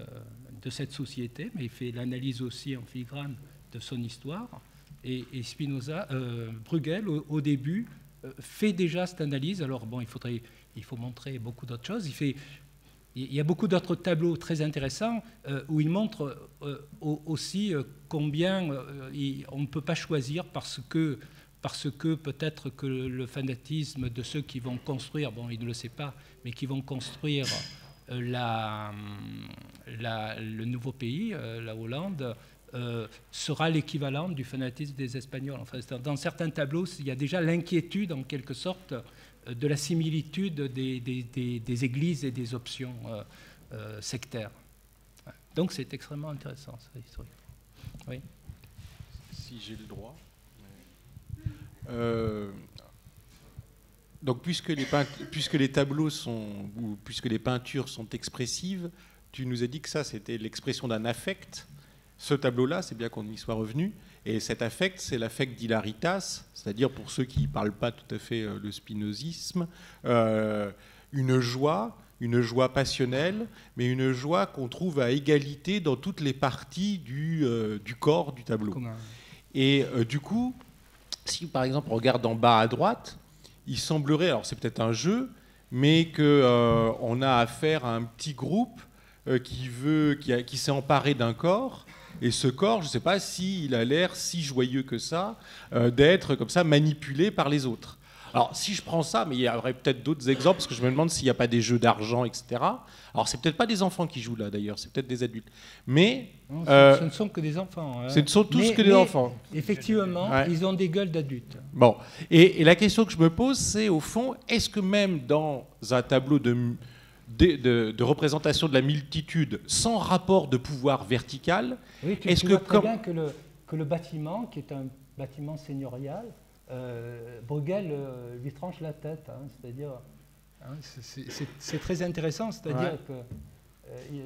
de cette société, mais il fait l'analyse aussi en filigrane de son histoire. Et Spinoza, Bruegel, au début, fait déjà cette analyse. Alors, bon, il faut montrer beaucoup d'autres choses. Il y a beaucoup d'autres tableaux très intéressants où il montre aussi combien on ne peut pas choisir parce que peut-être que le fanatisme de ceux qui vont construire, bon, il ne le sait pas, mais qui vont construire le nouveau pays, la Hollande, sera l'équivalent du fanatisme des Espagnols. Enfin, dans certains tableaux, il y a déjà l'inquiétude, en quelque sorte, de la similitude des églises et des options sectaires. Donc c'est extrêmement intéressant, ça, historique. Oui. Si j'ai le droit. Donc puisque les tableaux sont, ou puisque les peintures sont expressives, tu nous as dit que ça c'était l'expression d'un affect. Ce tableau-là, c'est bien qu'on y soit revenu. Et cet affect, c'est l'affect d'hilaritas, c'est-à-dire pour ceux qui ne parlent pas tout à fait le spinozisme, une joie passionnelle, mais une joie qu'on trouve à égalité dans toutes les parties du corps du tableau. Et du coup, si par exemple on regarde en bas à droite, il semblerait, alors c'est peut-être un jeu, mais qu'on a affaire à un petit groupe qui s'est emparé d'un corps. Et ce corps, je ne sais pas s'il a l'air si joyeux que ça, d'être comme ça manipulé par les autres. Alors, si je prends ça, mais il y aurait peut-être d'autres exemples, parce que je me demande s'il n'y a pas des jeux d'argent, etc. Alors, c'est peut-être pas des enfants qui jouent là, d'ailleurs, c'est peut-être des adultes. Mais non, ce ne sont que des enfants. Hein. Ce ne sont tous que des enfants. Effectivement, ouais. Ils ont des gueules d'adultes. Bon, et la question que je me pose, c'est au fond, est-ce que même dans un tableau de représentation de la multitude sans rapport de pouvoir vertical, oui, tu vois très bien que le bâtiment, qui est un bâtiment seigneurial, Bruegel lui tranche la tête, hein, c'est-à-dire, hein, c'est très intéressant, c'est-à-dire que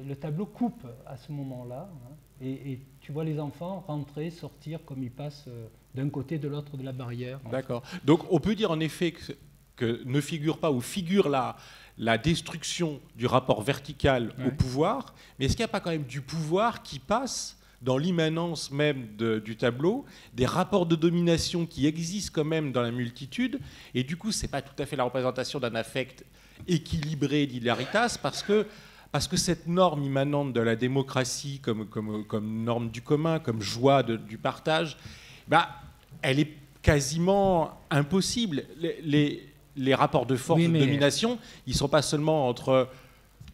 le tableau coupe à ce moment-là, hein, et tu vois les enfants rentrer, sortir comme ils passent d'un côté de l'autre de la barrière. D'accord. Donc on peut dire en effet que ne figure pas ou figure la destruction du rapport vertical au pouvoir, mais est-ce qu'il n'y a pas quand même du pouvoir qui passe dans l'immanence même du tableau, des rapports de domination qui existent quand même dans la multitude, et du coup, ce n'est pas tout à fait la représentation d'un affect équilibré d'hilaritas, parce que cette norme immanente de la démocratie comme norme du commun, comme joie du partage, elle est quasiment impossible. Les rapports de force, de domination, ils ne sont pas seulement entre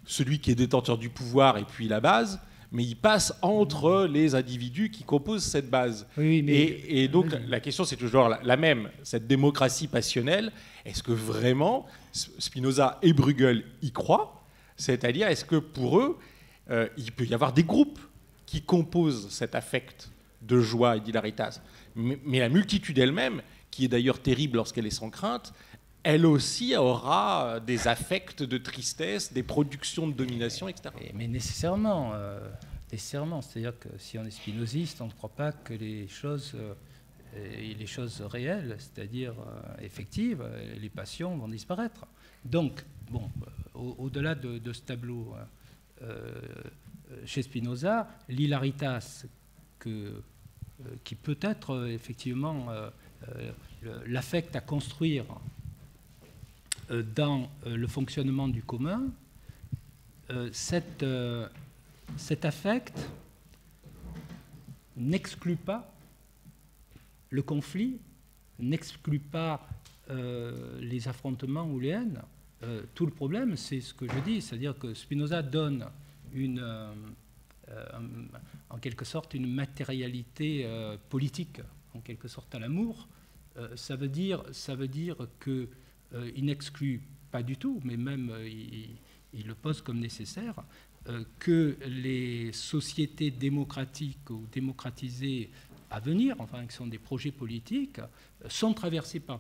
celui qui est détenteur du pouvoir et puis la base, mais ils passent entre les individus qui composent cette base. Oui, et donc la question c'est toujours la même, cette démocratie passionnelle, est-ce que vraiment Spinoza et Bruegel y croient? C'est-à-dire, est-ce que pour eux, il peut y avoir des groupes qui composent cet affect de joie et d'hilaritas, mais la multitude elle-même, qui est d'ailleurs terrible lorsqu'elle est sans crainte, elle aussi aura des affects de tristesse, des productions de domination, etc. Mais nécessairement, c'est-à-dire que si on est spinoziste, on ne croit pas que les choses réelles, c'est-à-dire effectives, les passions vont disparaître. Donc, bon, au-delà de ce tableau, chez Spinoza, l'hilaritas, qui peut être effectivement l'affect à construire dans le fonctionnement du commun, cet affect n'exclut pas le conflit, n'exclut pas les affrontements ou les haines. Tout le problème, c'est ce que je dis, c'est-à-dire que Spinoza donne en quelque sorte une matérialité politique, en quelque sorte à l'amour. Ça veut dire qu'il n'exclut pas du tout, mais même il le pose comme nécessaire, que les sociétés démocratiques ou démocratisées à venir, enfin qui sont des projets politiques, sont traversés par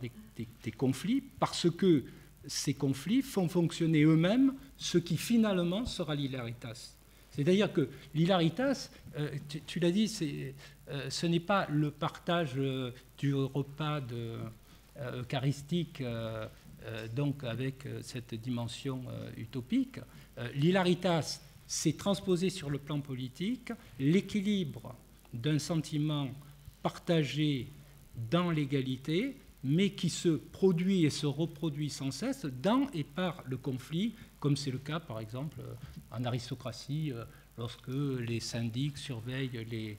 des conflits parce que ces conflits font fonctionner eux-mêmes ce qui finalement sera l'hilaritas. C'est-à-dire que l'hilaritas, tu l'as dit, ce n'est pas le partage du repas eucharistique, donc avec cette dimension utopique. L'hilaritas, c'est transposer sur le plan politique l'équilibre d'un sentiment partagé dans l'égalité, mais qui se produit et se reproduit sans cesse dans et par le conflit, comme c'est le cas, par exemple, en aristocratie, lorsque les syndics surveillent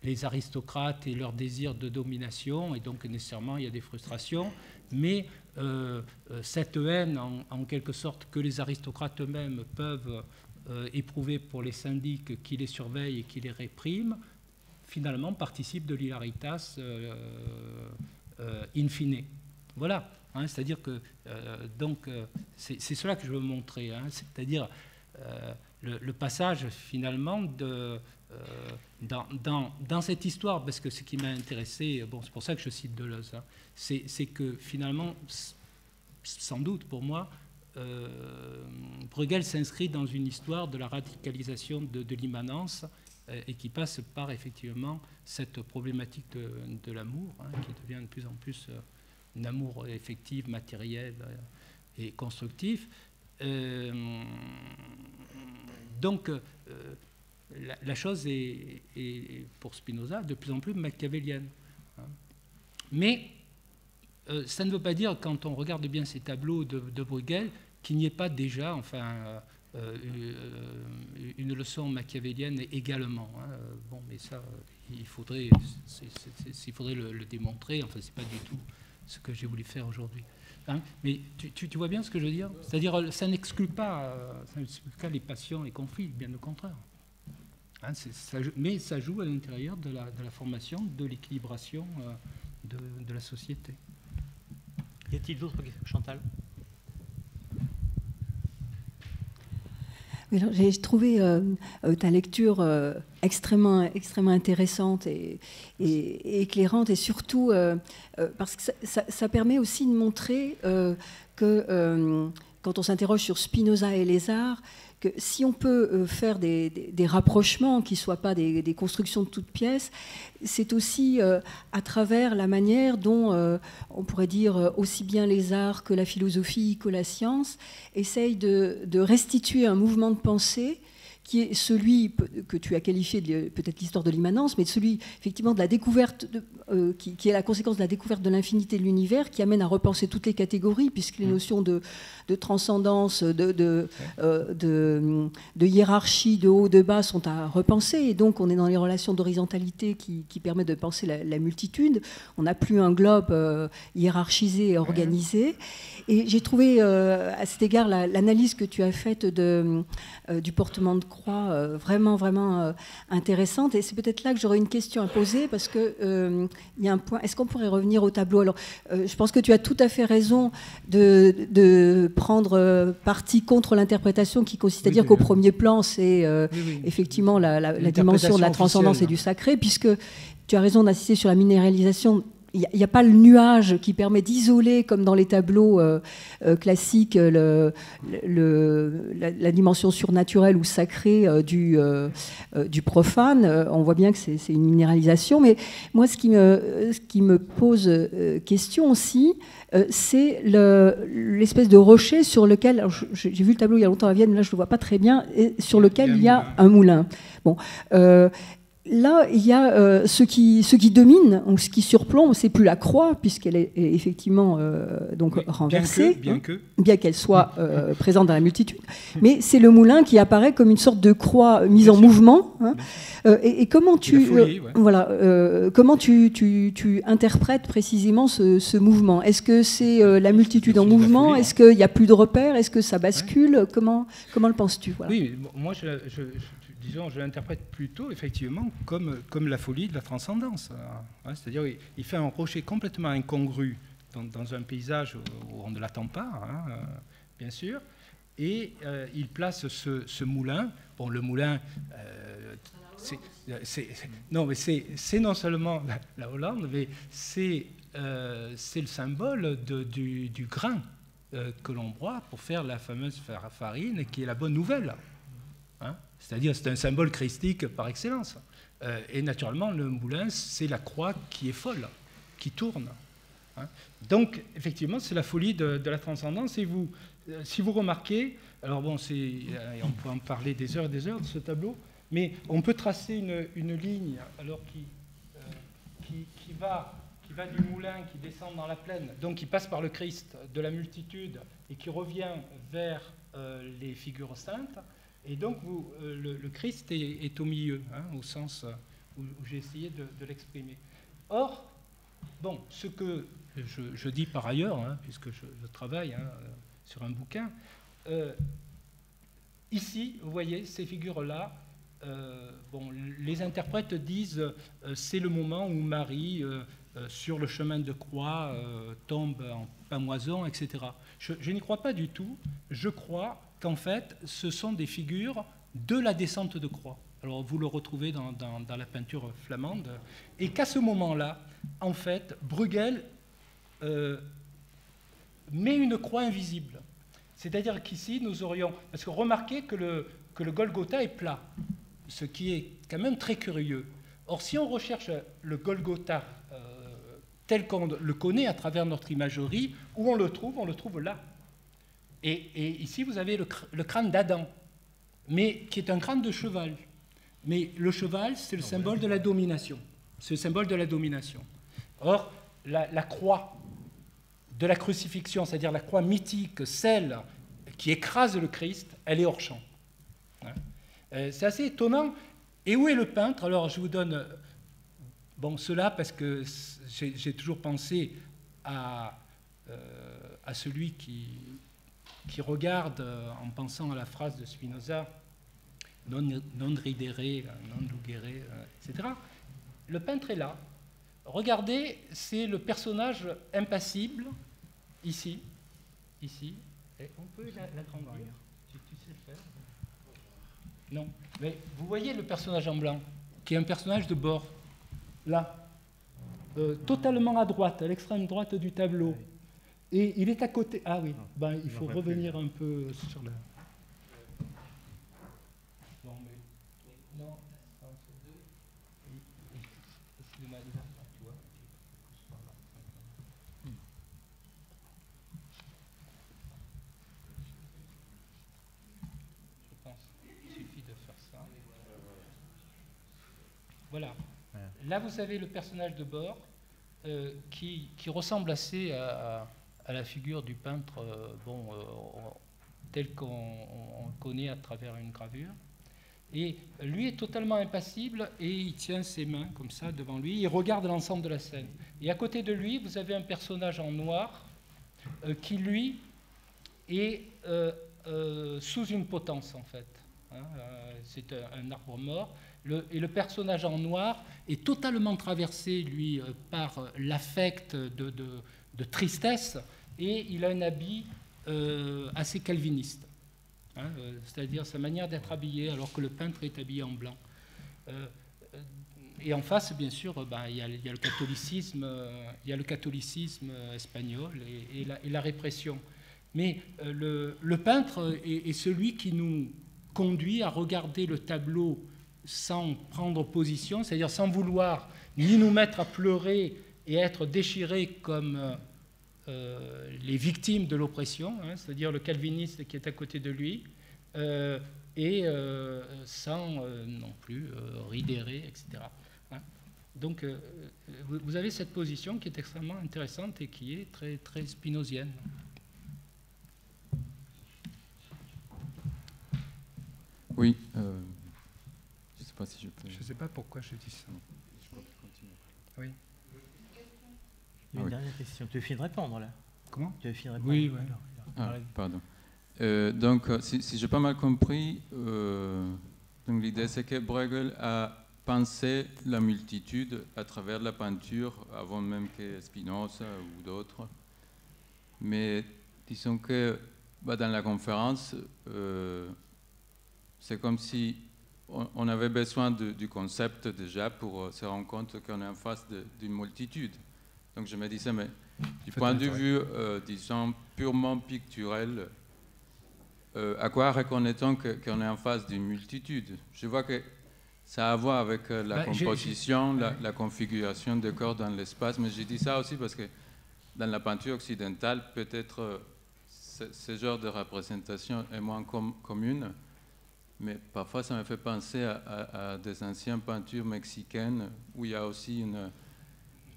les aristocrates et leur désir de domination, et donc nécessairement il y a des frustrations, mais cette haine, en quelque sorte, que les aristocrates eux-mêmes peuvent éprouver pour les syndics qui les surveillent et qui les répriment, finalement participe de l'hilaritas in fine. Voilà, hein, c'est-à-dire que c'est cela que je veux montrer, hein, c'est-à-dire le passage finalement dans cette histoire, parce que ce qui m'a intéressé, bon, c'est pour ça que je cite Deleuze, hein, c'est que finalement, sans doute pour moi, Bruegel s'inscrit dans une histoire de la radicalisation de l'immanence, et qui passe par effectivement cette problématique de l'amour, hein, qui devient de plus en plus un amour effectif, matériel et constructif. Donc la chose est pour Spinoza de plus en plus machiavélienne. Hein. Mais ça ne veut pas dire, quand on regarde bien ces tableaux de Bruegel, qu'il n'y ait pas déjà, enfin, une leçon machiavélienne également. Hein. Bon, mais ça, il faudrait le démontrer. Enfin, c'est pas du tout ce que j'ai voulu faire aujourd'hui. Hein. Mais tu vois bien ce que je veux dire? C'est-à-dire, ça n'exclut pas les passions et conflits, bien au contraire. Hein, mais ça joue à l'intérieur de la formation, de l'équilibration de la société. Y a-t-il d'autres questions, Chantal? J'ai trouvé ta lecture extrêmement intéressante et éclairante, et surtout parce que ça permet aussi de montrer que quand on s'interroge sur Spinoza et les arts, que si on peut faire des rapprochements qui ne soient pas des constructions de toutes pièces, c'est aussi à travers la manière dont, on pourrait dire, aussi bien les arts que la philosophie, que la science, essayent de restituer un mouvement de pensée qui est celui que tu as qualifié de peut-être l'histoire de l'immanence, mais celui effectivement de la découverte, qui est la conséquence de la découverte de l'infinité de l'univers, qui amène à repenser toutes les catégories, puisque les notions de transcendance, de hiérarchie, de haut, de bas sont à repenser, et donc on est dans les relations d'horizontalité qui permettent de penser la multitude. On n'a plus un globe hiérarchisé et organisé. Et j'ai trouvé à cet égard l'analyse que tu as faite du portement de croix vraiment intéressante. Et c'est peut-être là que j'aurais une question à poser, parce que il y a un point. Est-ce qu'on pourrait revenir au tableau? Alors, je pense que tu as tout à fait raison de prendre parti contre l'interprétation qui consiste à dire qu'au premier plan, c'est effectivement la dimension de la transcendance et du sacré, puisque tu as raison d'insister sur la minéralisation. Il n'y a pas le nuage qui permet d'isoler, comme dans les tableaux classiques, la dimension surnaturelle ou sacrée du profane. On voit bien que c'est une minéralisation. Mais moi, ce qui me pose question aussi, c'est l'espèce de rocher sur lequel, j'ai vu le tableau il y a longtemps à Vienne, mais là je ne le vois pas très bien, et sur lequel il y a un moulin. Bon. Là, il y a ce qui domine, ou ce qui surplombe, c'est plus la croix, puisqu'elle est effectivement donc renversée, bien qu'elle soit présente dans la multitude, mais c'est le moulin qui apparaît comme une sorte de croix mise en mouvement. Hein. Et comment comment tu interprètes précisément ce mouvement? Est-ce que c'est la multitude en mouvement? Est-ce qu'il n'y a plus de repères? Est-ce que ça bascule? Comment le penses-tu? Voilà. Oui, moi disons, je l'interprète plutôt effectivement comme la folie de la transcendance. Hein, c'est-à-dire il fait un rocher complètement incongru dans un paysage où on ne l'attend pas. Hein, bien sûr, et il place ce moulin. Bon, le moulin, c'est non seulement la Hollande, mais c'est le symbole du grain que l'on broie pour faire la fameuse farine, qui est la bonne nouvelle. Hein, c'est-à-dire, c'est un symbole christique par excellence. Et naturellement, le moulin, c'est la croix qui est folle, qui tourne. Hein. Donc, effectivement, c'est la folie de la transcendance. Et si vous remarquez, alors bon, on peut en parler des heures et des heures de ce tableau, mais on peut tracer une ligne alors qui va du moulin, qui descend dans la plaine, donc qui passe par le Christ de la multitude et qui revient vers les figures saintes. Et donc, le Christ est au milieu, hein, au sens où j'ai essayé de l'exprimer. Or, bon, ce que je dis par ailleurs, hein, puisque je travaille sur un bouquin, ici, vous voyez, ces figures-là, bon, les interprètes disent c'est le moment où Marie, sur le chemin de croix, tombe en pamoison, etc. Je n'y crois pas du tout. Je crois qu'en fait, ce sont des figures de la descente de croix. Alors, vous le retrouvez dans la peinture flamande, et qu'à ce moment-là, en fait, Bruegel met une croix invisible. C'est-à-dire qu'ici, nous aurions... Parce que remarquez que le Golgotha est plat, ce qui est quand même très curieux. Or, si on recherche le Golgotha tel qu'on le connaît à travers notre imagerie, où on le trouve là. Et ici, vous avez le crâne d'Adam, mais qui est un crâne de cheval. Mais le cheval, c'est le symbole de la domination. C'est le symbole de la domination. Or, la croix de la crucifixion, c'est-à-dire la croix mythique, celle qui écrase le Christ, elle est hors champ. C'est assez étonnant. Et où est le peintre? Alors, je vous donne cela parce que j'ai toujours pensé à celui qui regarde en pensant à la phrase de Spinoza, non ridere, non lugere, etc. Le peintre est là. Regardez, c'est le personnage impassible, ici. Et on peut l'agrandir, si tu sais le faire. Non, mais vous voyez le personnage en blanc, qui est un personnage de bord, là, totalement à droite, à l'extrême droite du tableau. Et il est à côté... Ah oui, il faut revenir un peu sur le... Non, mais... Non, voilà. Là, vous avez le personnage de bord qui ressemble assez à la figure du peintre tel qu'on connaît à travers une gravure. Et lui est totalement impassible et il tient ses mains comme ça devant lui. Il regarde l'ensemble de la scène. Et à côté de lui, vous avez un personnage en noir qui, lui, est sous une potence, en fait. C'est un arbre mort. Et le personnage en noir est totalement traversé, lui, par l'affect de tristesse, et il a un habit assez calviniste, c'est-à-dire sa manière d'être habillé, alors que le peintre est habillé en blanc. Et en face, bien sûr, il y a le catholicisme, espagnol et la répression. Mais le peintre est celui qui nous conduit à regarder le tableau sans prendre position, c'est-à-dire sans vouloir ni nous mettre à pleurer et à être déchirés comme les victimes de l'oppression, c'est-à-dire le calviniste qui est à côté de lui, et sans non plus ridérer, etc. Donc vous avez cette position qui est extrêmement intéressante et qui est très, très spinozienne. Oui. Je ne sais pas si je peux... Je ne sais pas pourquoi je dis ça. Je peux continuer. Oui. Une dernière question. Tu as fini de répondre, là? Comment? Tu as fini de répondre? Oui, oui. Pardon. Donc, si j'ai pas mal compris, donc l'idée c'est que Bruegel a pensé la multitude à travers la peinture, avant même que Spinoza ou d'autres. Mais disons que dans la conférence, c'est comme si on avait besoin du concept déjà pour se rendre compte qu'on est en face d'une multitude. Donc je me disais, mais du point de vue, disons, purement picturel, à quoi reconnaît-on qu'on est en face d'une multitude? Je vois que ça a à voir avec la composition, la configuration des corps dans l'espace, mais je dis ça aussi parce que dans la peinture occidentale, peut-être ce genre de représentation est moins commune, mais parfois ça me fait penser à des anciennes peintures mexicaines où il y a aussi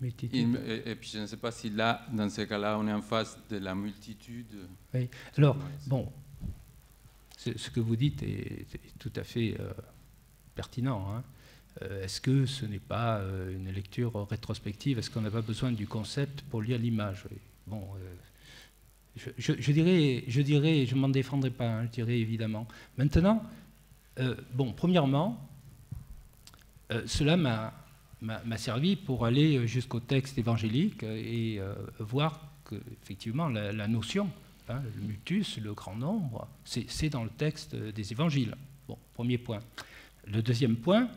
et puis je ne sais pas si là, dans ces cas-là, on est en face de la multitude. Oui. Alors, bon, ce que vous dites est tout à fait pertinent. Hein. Est-ce que ce n'est pas une lecture rétrospective? Est-ce qu'on n'a pas besoin du concept pour lire l'image? Bon, je dirais, je ne m'en défendrai pas, hein, je dirais évidemment. Maintenant, bon, premièrement, cela m'a servi pour aller jusqu'au texte évangélique et voir que, effectivement, la notion, hein, le mutus, le grand nombre, c'est dans le texte des évangiles. Bon, premier point. Le deuxième point,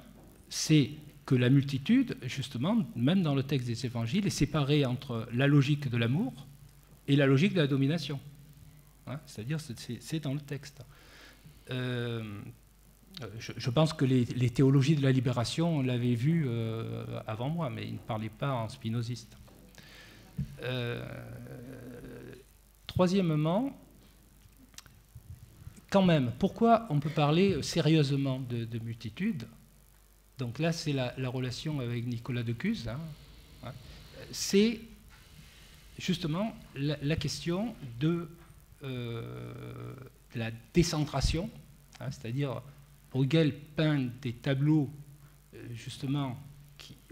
c'est que la multitude, justement, même dans le texte des évangiles, est séparée entre la logique de l'amour et la logique de la domination. Hein, c'est-à-dire, c'est dans le texte. Je pense que les théologies de la libération l'avaient vu avant moi, mais ils ne parlaient pas en spinoziste. Troisièmement, quand même, pourquoi on peut parler sérieusement de multitude? Donc là, c'est la relation avec Nicolas de Cuse. Hein, hein, c'est justement la question de la décentration, hein, c'est-à-dire Bruegel peint des tableaux justement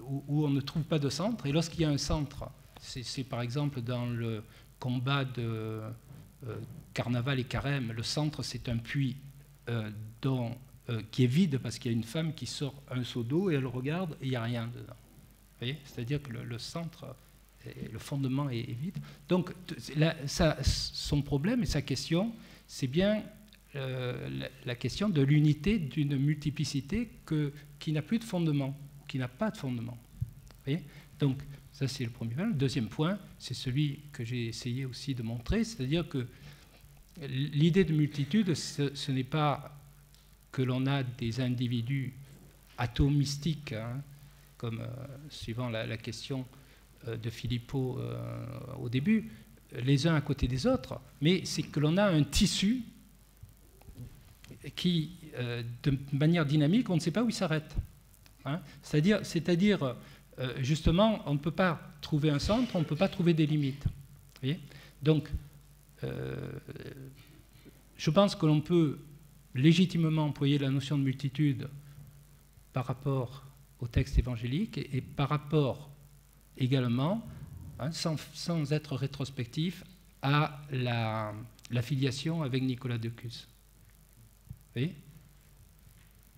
où on ne trouve pas de centre, et lorsqu'il y a un centre, c'est par exemple dans le combat de Carnaval et Carême, le centre c'est un puits qui est vide parce qu'il y a une femme qui sort un seau d'eau et elle regarde et il n'y a rien dedans. Vous voyez, c'est-à-dire que le centre, le fondement est vide. Donc son problème et sa question, c'est bien la question de l'unité d'une multiplicité qui n'a plus de fondement, qui n'a pas de fondement. Vous voyez, donc ça c'est le premier point. Le deuxième point, c'est celui que j'ai essayé aussi de montrer, c'est-à-dire que l'idée de multitude, ce n'est pas que l'on a des individus atomistiques, hein, comme suivant la question de Philippot au début, les uns à côté des autres, mais c'est que l'on a un tissu qui, de manière dynamique, on ne sait pas où il s'arrête. Hein. C'est-à-dire, justement, on ne peut pas trouver un centre, on ne peut pas trouver des limites. Vous voyez ? Donc, je pense que l'on peut légitimement employer la notion de multitude par rapport au texte évangélique et par rapport également, hein, sans être rétrospectif, à la filiation avec Nicolas de Cuse. Vous voyez ?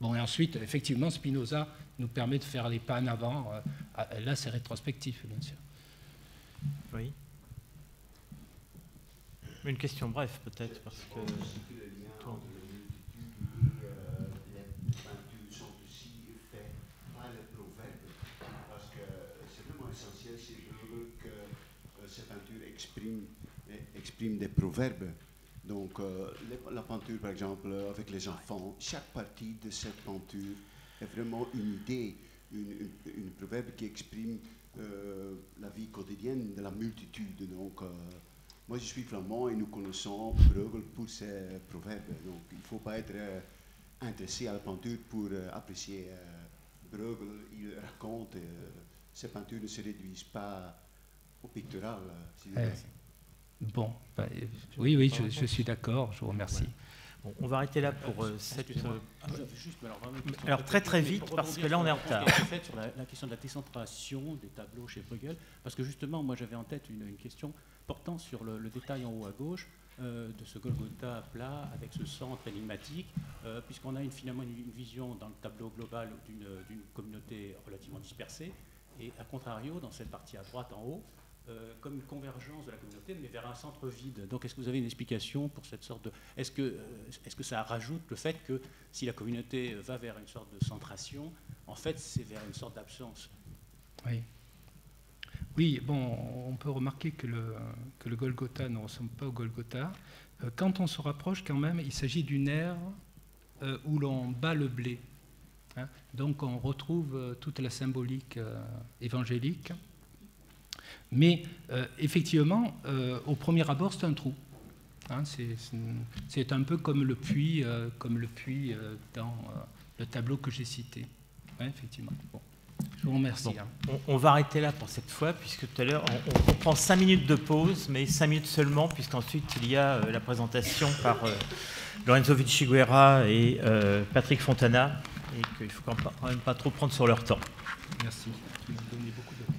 Bon, et ensuite, effectivement, Spinoza nous permet de faire les pas en avant. Là, c'est rétrospectif, bien sûr. Oui. Une question bref, peut-être, parce que... exprime des proverbes. Donc, la peinture, par exemple, avec les enfants, chaque partie de cette peinture est vraiment une idée, une proverbe qui exprime la vie quotidienne de la multitude. Donc, moi, je suis flamand et nous connaissons Bruegel pour ses proverbes. Donc, il ne faut pas être intéressé à la peinture pour apprécier Bruegel. Il raconte, ces peintures ne se réduisent pas au pictural. Si bon, oui, je suis d'accord, je vous remercie. Ouais. Bon, on va arrêter là pour cette... Alors très vite, parce que là on est en retard. Sur la question de la décentration des tableaux chez Bruegel, parce que justement, moi j'avais en tête une question portant sur le détail en haut à gauche de ce Golgotha plat avec ce centre énigmatique, puisqu'on a finalement une vision dans le tableau global d'une communauté relativement dispersée, et à contrario, dans cette partie à droite en haut, comme une convergence de la communauté, mais vers un centre vide. Donc, est-ce que vous avez une explication pour cette sorte de... Est-ce que ça rajoute le fait que si la communauté va vers une sorte de centration, en fait, c'est vers une sorte d'absence? Oui. Oui, bon, on peut remarquer que le Golgotha ne ressemble pas au Golgotha. Quand on se rapproche, quand même, il s'agit d'une ère où l'on bat le blé. Hein. Donc, on retrouve toute la symbolique évangélique. Mais effectivement, au premier abord, c'est un trou. Hein, c'est un peu comme le puits dans le tableau que j'ai cité. Ouais, effectivement. Bon. Je vous remercie. Bon, on va arrêter là pour cette fois, puisque tout à l'heure, on prend 5 minutes de pause, mais 5 minutes seulement, puisqu'ensuite il y a la présentation par Lorenzo Vinciguerra et Patrick Fontana, et qu'il ne faut quand même pas trop prendre sur leur temps. Merci. Vous m'avez donné beaucoup de temps.